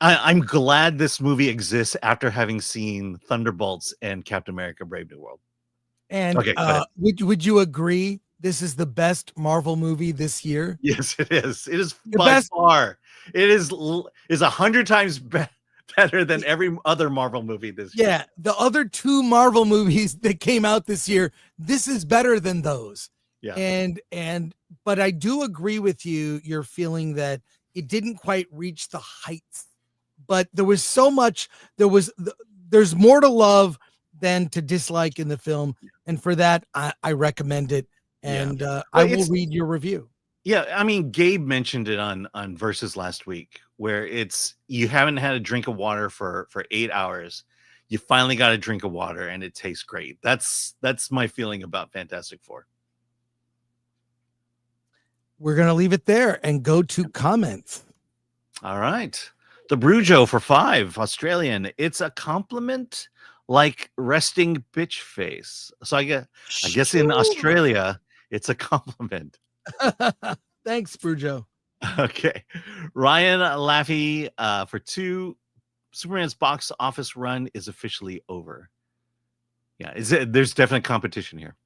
I'm glad this movie exists after having seen Thunderbolts and Captain America: Brave New World. And Okay, go ahead. would you agree this is the best Marvel movie this year? Yes, it is. It is The by best- far. It is 100 times better than every other Marvel movie this year. Yeah, the other two Marvel movies that came out this year, this is better than those. Yeah. But I do agree with you. You're feeling that it didn't quite reach the heights, but there was so much. There's more to love than to dislike in the film, and for that, I recommend it. And I will read your review. Yeah, I mean, Gabe mentioned it on Versus last week, where you haven't had a drink of water for 8 hours. You finally got a drink of water, and it tastes great. That's my feeling about Fantastic Four. We're gonna leave it there and go to comments. All right, the Brujo for 5, Australian. It's a compliment like resting bitch face. So I guess in Australia, it's a compliment. Thanks, Brujo. Okay. Ryan Laffey for 2. Superman's box office run is officially over. Yeah, there's definite competition here.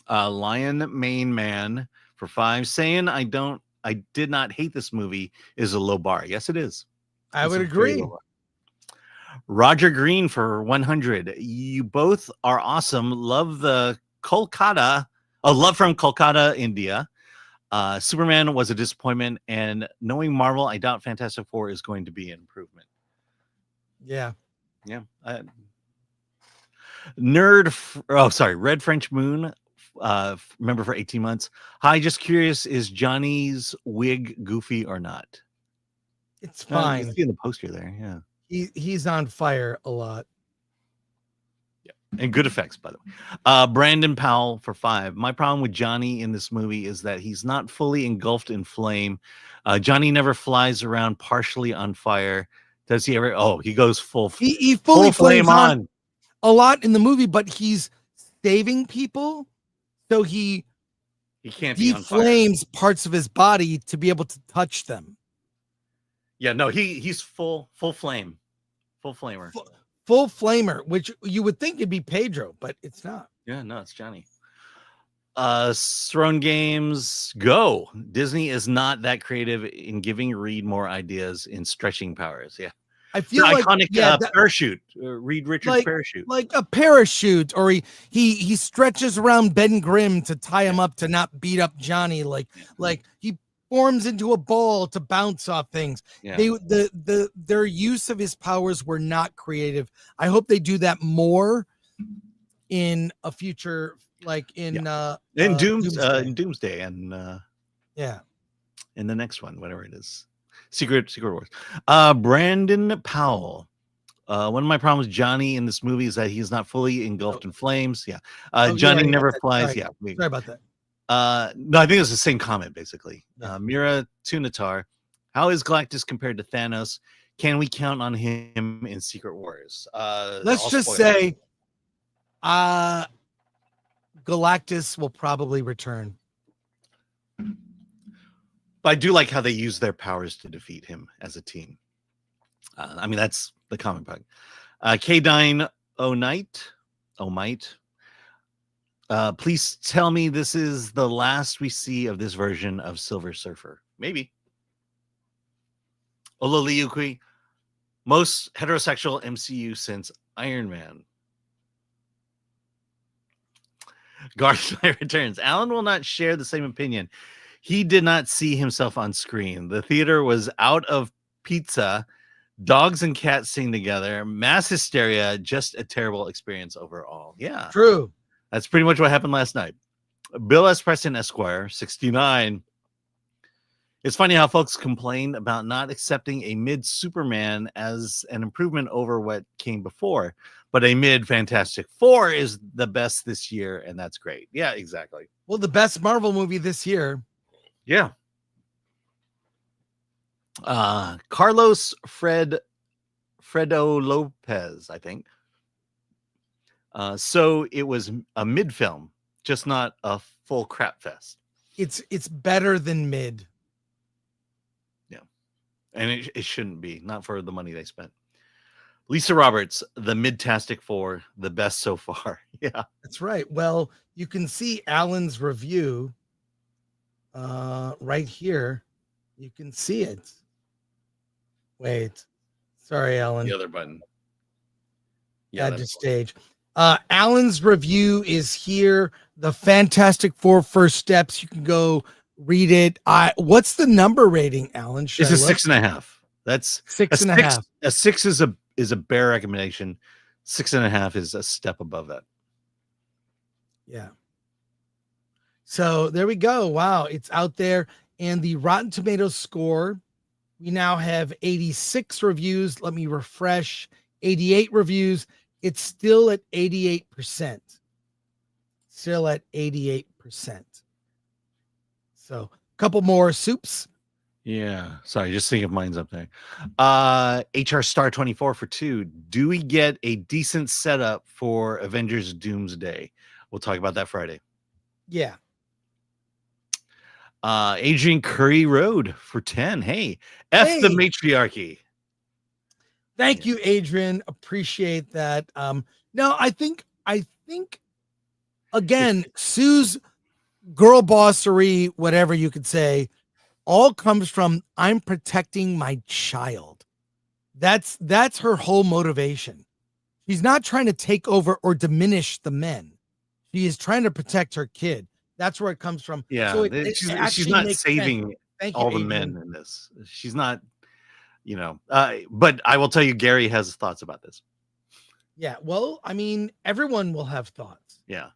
Lion Main Man for 5, saying I did not hate this movie is a low bar. Yes, it is. I would It's a very agree. low bar. Roger Green for 100. You both are awesome. Love the Kolkata. Love from Kolkata, India. Superman was a disappointment, and knowing Marvel, I doubt Fantastic Four is going to be an improvement. Yeah. Yeah. Red French Moon. Remember for 18 months. Hi, just curious, is Johnny's wig goofy or not? It's You fine. see in the poster there, yeah. He's on fire a lot. And good effects, by the way. Brandon Powell for 5. My problem with Johnny in this movie is that he's not fully engulfed in flame. Johnny never flies around partially on fire. Does he ever? Oh, he goes full. He fully full flame flames on a lot in the movie, but he's saving people, so he can't be on fire. deflames parts of his body to be able to touch them. Yeah, no, he's full flame, full flamer. Full flamer, which you would think it'd be Pedro, but it's not. Yeah, no, it's Johnny. Throne Games, go. Disney is not that creative in giving Reed more ideas in stretching powers. Yeah. I feel The like iconic parachute, Reed Richards parachute. Like a parachute, or he stretches around Ben Grimm to tie him up to not beat up Johnny. Like he forms into a ball to bounce off things. Yeah. Their use of his powers were not creative. I hope they do that more in a future, like in Doomsday and in the next one, whatever it is. Secret Wars. Brandon Powell. One of my problems with Johnny in this movie is that he's not fully engulfed in flames. Yeah. Johnny never flies. Sorry. Yeah. Sorry about that. No, I think it's the same comment, basically. Mira Tunatar. How is Galactus compared to Thanos? Can we count on him in Secret Wars? Let's just say Galactus will probably return. But I do like how they use their powers to defeat him as a team. I mean, that's the comic book. K9 O'Might. Please tell me this is the last we see of this version of Silver Surfer. Maybe. Ololiukui. Most heterosexual MCU since Iron Man. Garth returns. Alan will not share the same opinion. He did not see himself on screen. The theater was out of pizza. Dogs and cats sing together. Mass hysteria. Just a terrible experience overall. Yeah. True. That's pretty much what happened last night. Bill S. Preston Esquire, 69. It's funny how folks complain about not accepting a mid-Superman as an improvement over what came before. But a mid-Fantastic Four is the best this year, and that's great. Yeah, exactly. Well, the best Marvel movie this year. Yeah. Carlos Fredo Lopez, I think. So it was a mid film, just not a full crap fest. It's better than mid. Yeah. And it shouldn't be, not for the money they spent. Lisa Roberts, the Midtastic Four, the best so far. Yeah. That's right. Well, you can see Alan's review right here. You can see it. Wait. Sorry, Alan. The other button. Add to stage. Alan's review is here. The Fantastic Four First Steps. You can go read it. What's the number rating, Alan? It's a 6.5. That's 6.5. A 6 is a bare recommendation. 6.5 is a step above that. Yeah. So there we go. Wow, it's out there. And the Rotten Tomatoes score, we now have 86 reviews. Let me refresh. 88 reviews. It's still at 88%. Still at 88%. So a couple more soups. Yeah. Sorry, just think if mine's up there. HR Star 24 for 2. Do we get a decent setup for Avengers Doomsday? We'll talk about that Friday. Yeah. Adrian Curry Road for 10. Hey, the matriarchy. Thank you, Adrian. Appreciate that. No, I think again, Sue's girl bossery, whatever you could say, all comes from I'm protecting my child. That's her whole motivation. She's not trying to take over or diminish the men. She is trying to protect her kid. That's where it comes from. Yeah, so she's not saving all the men in this. She's not, but I will tell you, Gary has thoughts about this. Yeah, well, I mean, everyone will have thoughts. Yeah.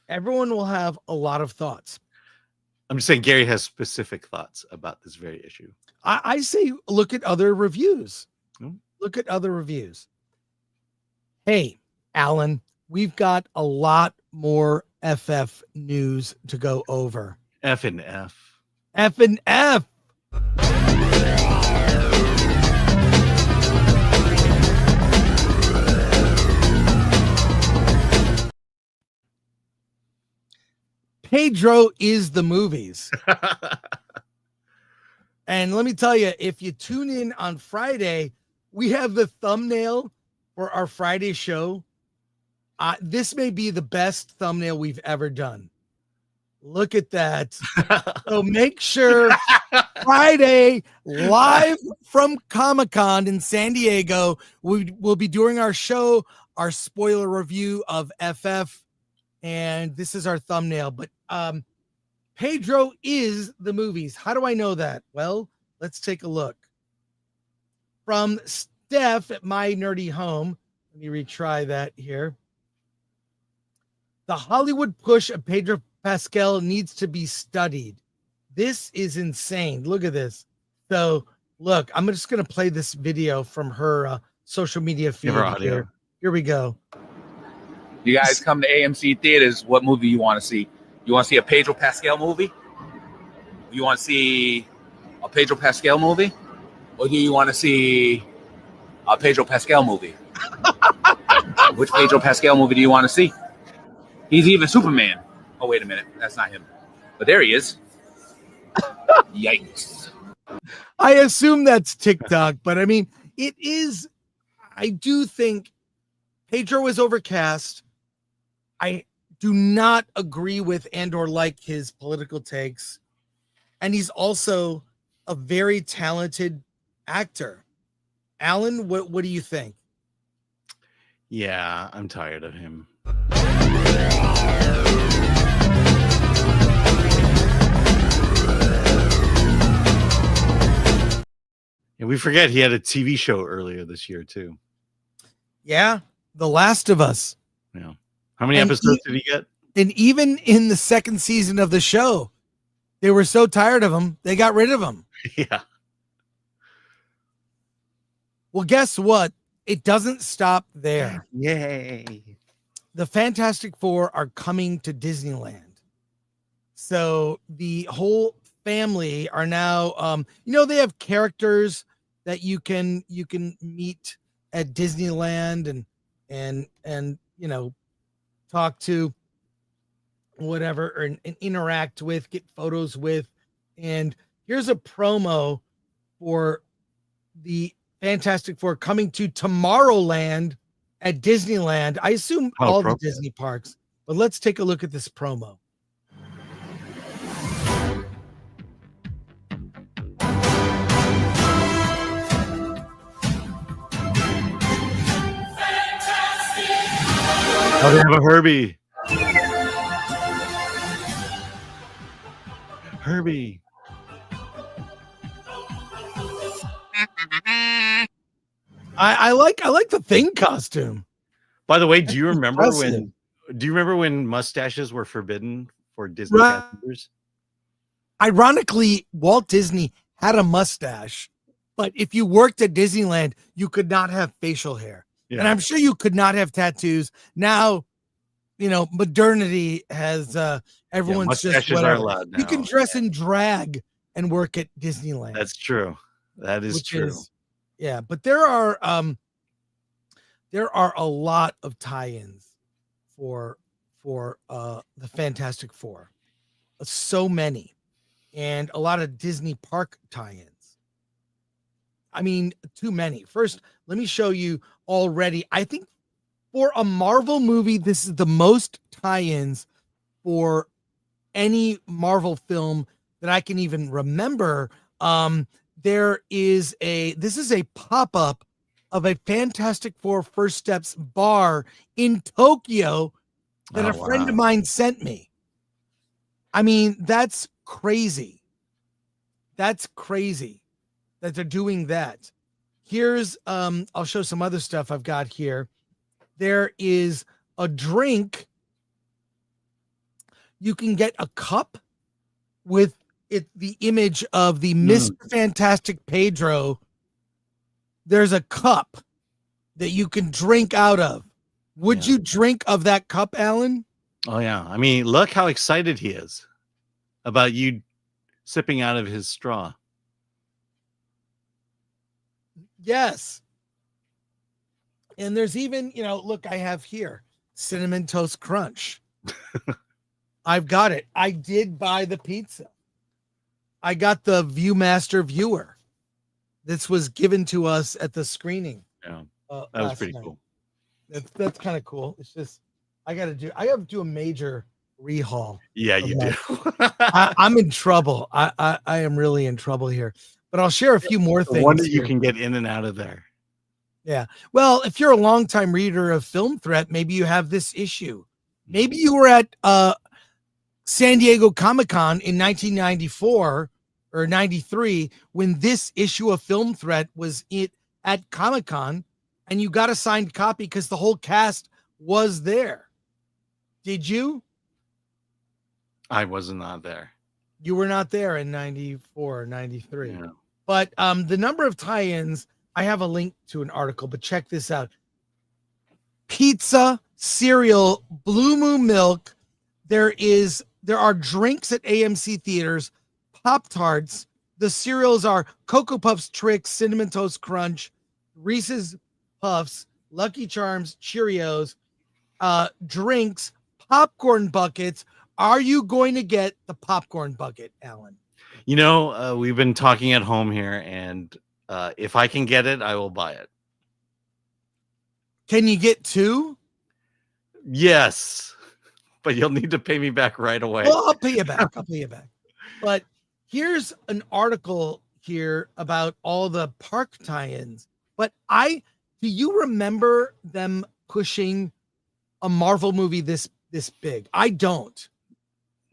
Everyone will have a lot of thoughts. I'm just saying Gary has specific thoughts about this very issue. I say look at other reviews. Hmm? Look at other reviews. Hey, Alan, we've got a lot more FF news to go over. F and F. F and F. Pedro is the movies. And let me tell you, if you tune in on Friday, we have the thumbnail for our Friday show. This may be the best thumbnail we've ever done. Look at that. So make sure Friday, live from Comic-Con in San Diego, we'll be doing our show, our spoiler review of FF. And this is our thumbnail. But Pedro is the movies. How do I know that? Well, let's take a look. From Steph at My Nerdy Home. Let me retry that here. The Hollywood push of Pedro Pascal needs to be studied. This is insane. Look at this. So, look, I'm just going to play this video from her social media feed here. Here we go. You guys come to AMC theaters, what movie you want to see? You want to see a Pedro Pascal movie? You want to see a Pedro Pascal movie? Or do you want to see a Pedro Pascal movie? Which Pedro Pascal movie do you want to see? He's even Superman. Oh, wait a minute. That's not him. But there he is. Yikes. I assume that's TikTok, but I mean, it is. I do think Pedro is overcast. I do not agree with and or like his political takes. And he's also a very talented actor. Alan, what do you think? Yeah, I'm tired of him. And we forget he had a TV show earlier this year too. Yeah, The Last of Us. Yeah. How many episodes did he get? And even in the second season of the show, they were so tired of him, they got rid of him. Yeah. Well, guess what? It doesn't stop there. Yay. The Fantastic Four are coming to Disneyland. So the whole family are now, they have characters that you can meet at Disneyland and talk to, whatever, and interact with, get photos with. And here's a promo for the Fantastic Four coming to Tomorrowland at Disneyland. I assume all the Disney parks, but let's take a look at this promo. Oh, they have a Herbie. Herbie. I like the Thing costume. By the way, do you remember when mustaches were forbidden for Disney passengers? Ironically, Walt Disney had a mustache, but if you worked at Disneyland, you could not have facial hair. Yeah. And I'm sure you could not have tattoos. Now, modernity has everyone's just whatever. Are allowed now. You can dress in drag and work at Disneyland. That's true. That is true. Yeah, but there are a lot of tie-ins for the Fantastic Four. So many. And a lot of Disney park tie-ins. I mean, too many. First, let me show you already. I think for a Marvel movie, this is the most tie-ins for any Marvel film that I can even remember. This is a pop-up of a Fantastic Four First Steps bar in Tokyo that a friend of mine sent me. I mean, that's crazy. That's crazy that they're doing that. Here's, I'll show some other stuff I've got here. There is a drink. You can get a cup with the image of the Mr. Fantastic Pedro. There's a cup that you can drink out of Would Yeah. you drink of that cup, Alan? Oh yeah. I mean, look how excited he is about you sipping out of his straw. Yes. And there's even, look, I have here Cinnamon Toast Crunch. I've got it. I did buy the pizza. I got the Viewmaster Viewer. This was given to us at the screening. Yeah. That That was pretty cool. That's kind of cool. It's just I have to do a major rehaul. Yeah, you do. I'm in trouble. I am really in trouble here. But I'll share a few more No things. wonder you here. can get in and out of there. Yeah. Well, if you're a longtime reader of Film Threat, maybe you have this issue. Maybe you were at San Diego Comic-Con in 1994 or 93 when this issue of Film Threat was at Comic-Con, and you got a signed copy because the whole cast was there. Did you? I was not there. You were not there in 94 or 93. Yeah. But the number of tie-ins, I have a link to an article, but check this out. Pizza, cereal, Blue Moon milk. There are drinks at AMC theaters, Pop-Tarts. The cereals are Cocoa Puffs, Trix, Cinnamon Toast Crunch, Reese's Puffs, Lucky Charms, Cheerios, drinks, popcorn buckets. Are you going to get the popcorn bucket, Alan? We've been talking at home here, and if I can get it, I will buy it. Can you get two? Yes, but you'll need to pay me back right away. Well, I'll pay you back. But here's an article here about all the park tie-ins. But do you remember them pushing a Marvel movie this big? I don't.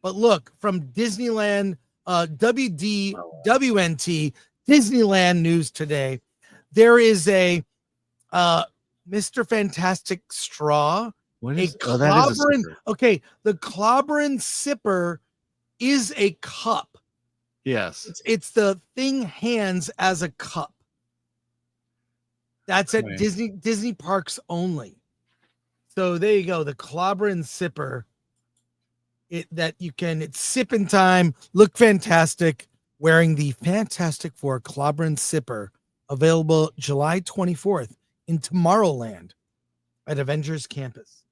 But look, from Disneyland, WDWNT, Disneyland News Today, there is a Mr. Fantastic straw. What A is that? Is a clobbering. sipper. Okay, the clobbering sipper is a cup. Yes. It's the thing hands as a cup. That's at Right. Disney parks only. So there you go. The clobbering sipper. It's sipping time. Look fantastic. Wearing the Fantastic Four clobbering sipper. Available July 24th in Tomorrowland at Avengers Campus.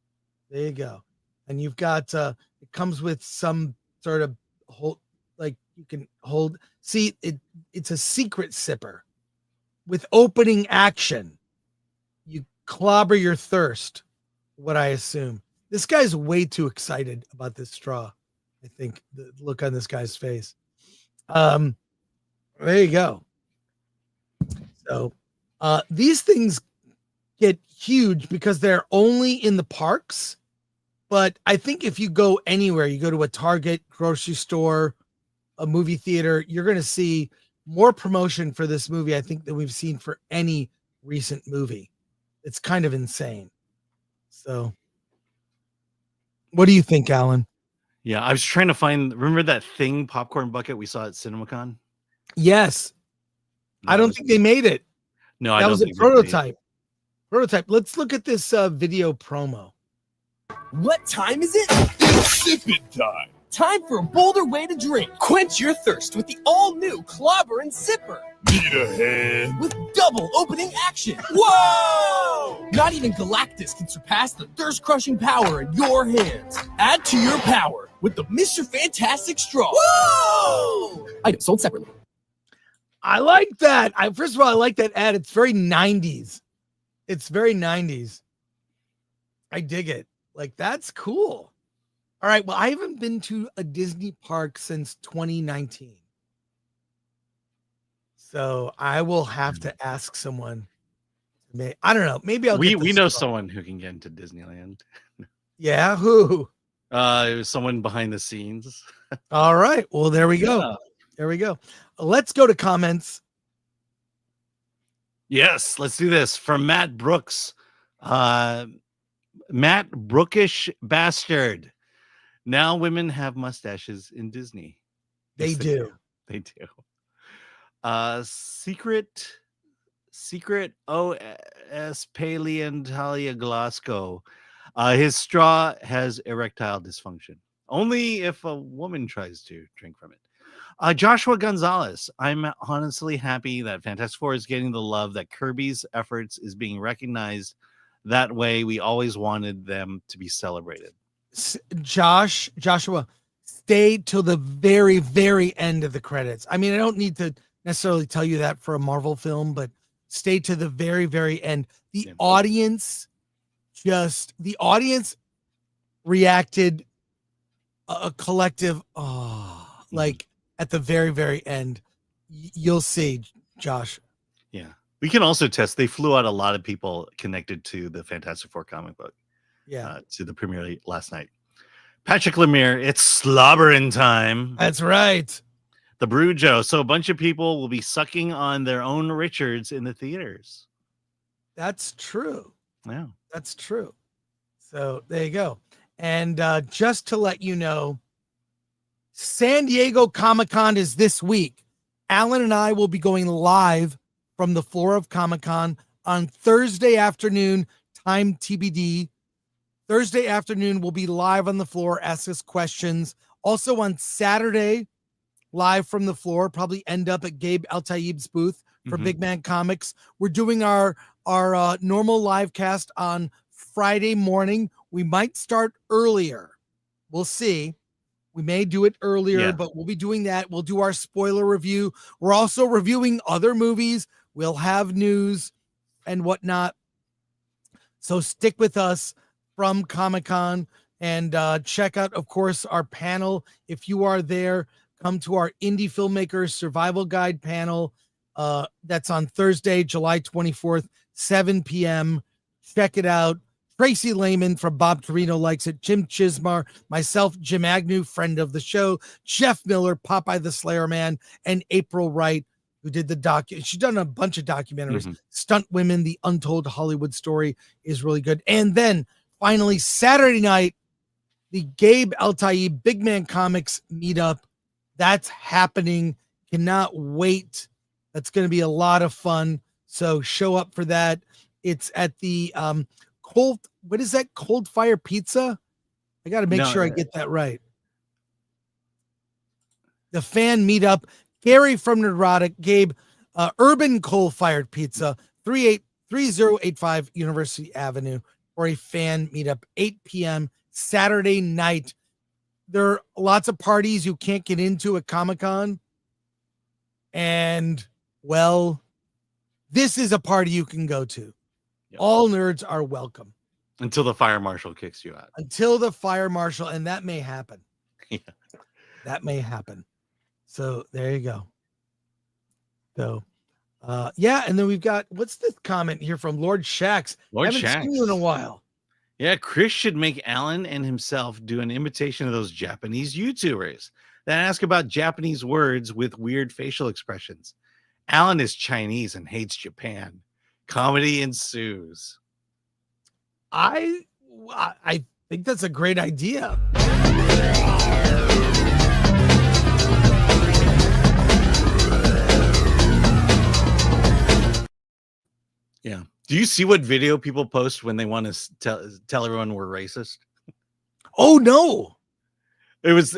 There you go. And you've got it comes with some sort of hold, like you can hold. See, it's a secret sipper with opening action. You clobber your thirst, what I assume. This guy's way too excited about this straw. I think the look on this guy's face. There you go. So these things get huge because they're only in the parks. But I think if you go anywhere, you go to a Target, grocery store, a movie theater, you're going to see more promotion for this movie, I think, than we've seen for any recent movie. It's kind of insane. So what do you think, Alan? Yeah, I was trying to remember that thing popcorn bucket we saw at CinemaCon? Yes. I don't think they made it. No, I that don't was a think they made it. prototype. Let's look at this video promo. What time is it? It's sipping time. Time for a bolder way to drink. Quench your thirst with the all-new Clobber and Sipper. Need a hand? With double opening action. Whoa! Not even Galactus can surpass the thirst-crushing power in your hands. Add to your power with the Mr. Fantastic Straw. Whoa! Item sold separately. I like that. First of all, I like that ad. It's very 90s. It's very 90s. I dig it. Like, that's cool. All right. Well, I haven't been to a Disney park since 2019. So I will have to ask someone. I don't know. Maybe I'll. We know someone who can get into Disneyland. Yeah, who? It was someone behind the scenes. All right. Well, there we go. Yeah. There we go. Let's go to comments. Yes, let's do this. From Matt Brooks. Matt Brookish bastard. Now women have mustaches in Disney. They Yes, do. They do. Secret OS Paleontalia Glasgow. His straw has erectile dysfunction. Only if a woman tries to drink from it. Joshua Gonzalez. I'm honestly happy that Fantastic Four is getting the love that Kirby's efforts is being recognized. That way, we always wanted them to be celebrated. Joshua, stay till the very, very end of the credits. I mean, I don't need to necessarily tell you that for a Marvel film, but stay to the very, very end. The audience reacted a collective, like at the very, very end. You'll see, Josh. Yeah. We can also test. They flew out a lot of people connected to the Fantastic Four comic book. Yeah. To the premiere last night. Patrick Lemire, it's slobbering time. That's right. The Brujo. So a bunch of people will be sucking on their own Richards in the theaters. That's true. Yeah. That's true. So there you go. And just to let you know, San Diego Comic-Con is this week. Alan and I will be going live from the floor of Comic-Con on Thursday afternoon, time TBD. Thursday afternoon, we'll be live on the floor, ask us questions. Also on Saturday, live from the floor, probably end up at Gabe Al-Taib's booth for Big Man Comics. We're doing our normal live cast on Friday morning. We might start earlier. We'll see. We may do it earlier, but we'll be doing that. We'll do our spoiler review. We're also reviewing other movies. We'll have news and whatnot. So stick with us from Comic-Con and check out, of course, our panel. If you are there, come to our Indie Filmmakers Survival Guide panel. That's on Thursday, July 24th, 7 p.m. Check it out. Tracy Lehman from Bob Torino Likes It, Jim Chismar, myself, Jim Agnew, friend of the show, Jeff Miller, Popeye the Slayer Man, and April Wright, who did the she's done a bunch of documentaries. Stunt Women, The Untold Hollywood Story is really good. And then finally, Saturday night, the Gabe Al-Taib Big Man Comics meetup. That's happening. Cannot wait. That's going to be a lot of fun. So show up for that. It's at the what is that? Cold Fire Pizza? I got to make sure I get that right. The fan meetup. Gary from Neurotic, Gabe, Urban Coal Fired Pizza, 3085 University Avenue, for a fan meetup, 8 p.m. Saturday night. There are lots of parties you can't get into at Comic-Con. And, well, this is a party you can go to. Yep. All nerds are welcome. Until the fire marshal kicks you out. Until the fire marshal, and that may happen. Yeah. That may happen. So there you go. So, and then we've got, what's this comment here from Lord Shax? Lord Haven't Shax. seen you in a while. Yeah, Chris should make Alan and himself do an imitation of those Japanese YouTubers that ask about Japanese words with weird facial expressions. Alan is Chinese and hates Japan. Comedy ensues. I think that's a great idea. Yeah. Do you see what video people post when they want to tell everyone we're racist? Oh no. It's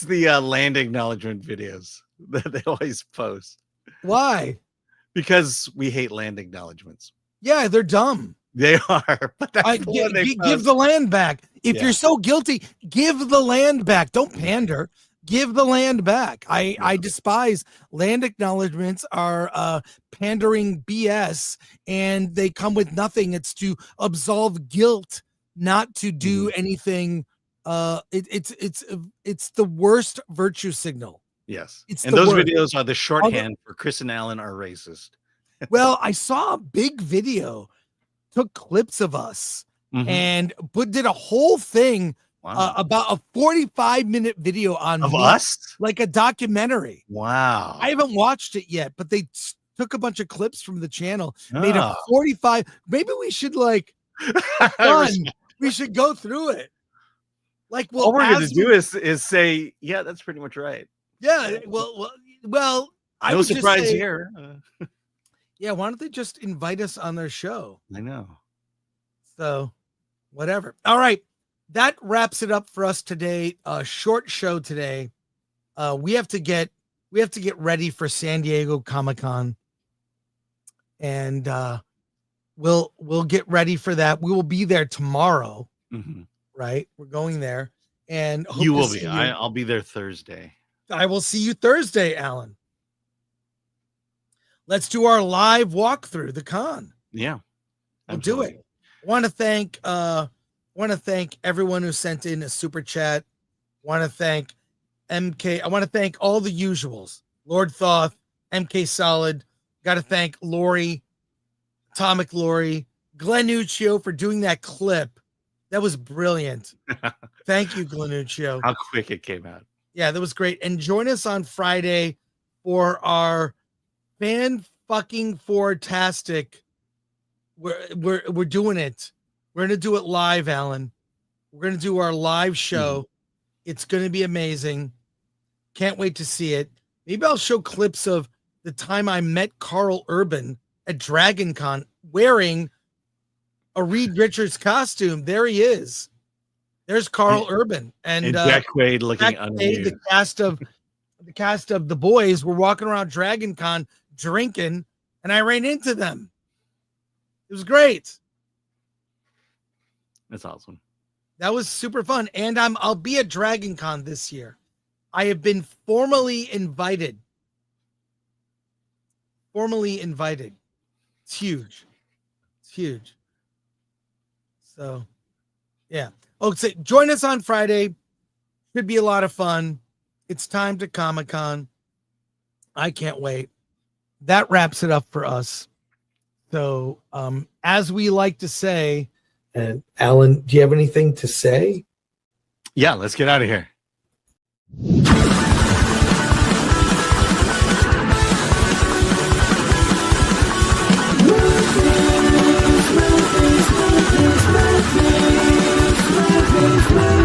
the land acknowledgement videos that they always post. Why? Because we hate land acknowledgements. Yeah, they're dumb. They are. But that's give the land back. If you're so guilty, give the land back. Don't pander. Give the land back. I despise land acknowledgements are pandering BS, and they come with nothing. It's to absolve guilt, not to do anything. It's the worst virtue signal. Yes. It's and the those worst. videos are the shorthand for Chris and Alan are racist. Well, I saw a big video, took clips of us and did a whole thing about a 45-minute video on of me, us, like a documentary. Wow. I haven't watched it yet, but they took a bunch of clips from the channel, made a 45. Maybe we should we should go through it. Like, well, all we're going to do is say, yeah, that's pretty much right. Yeah. Well, I no would surprise just say, here. Yeah. Why don't they just invite us on their show? I know. So whatever. All right. That wraps it up for us today. A short show today. We have to get ready for San Diego Comic-Con. And we'll get ready for that. We will be there tomorrow. Right? We're going there. And hope You to will see be. you. I'll be there Thursday. I will see you Thursday, Alan. Let's do our live walkthrough the con. Yeah. We'll do it. Want to thank everyone who sent in a super chat. Want to thank MK. I want to thank all the usuals. Lord Thoth, MK Solid. Got to thank Lori, Atomic Lori, Glenn Nuccio for doing that clip. That was brilliant. Thank you, Glenn Nuccio. How quick it came out. Yeah, that was great. And join us on Friday for our fan-fucking-fortastic. We're doing it. We're gonna do it live, Alan. We're gonna do our live show. It's gonna be amazing. Can't wait to see it. Maybe I'll show clips of the time I met Carl Urban at Dragon Con wearing a Reed Richards costume. There he is. There's Carl Urban and Jack Quaid looking Jack Quaid, the cast of the boys were walking around Dragon Con drinking, and I ran into them. It was great. That's awesome. That was super fun. And I'll be at Dragon Con this year. I have been formally invited. It's huge. It's huge. So, yeah. Oh, so join us on Friday. Should be a lot of fun. It's time to Comic-Con. I can't wait. That wraps it up for us. So, as we like to say, and Alan, do you have anything to say? Yeah, let's get out of here.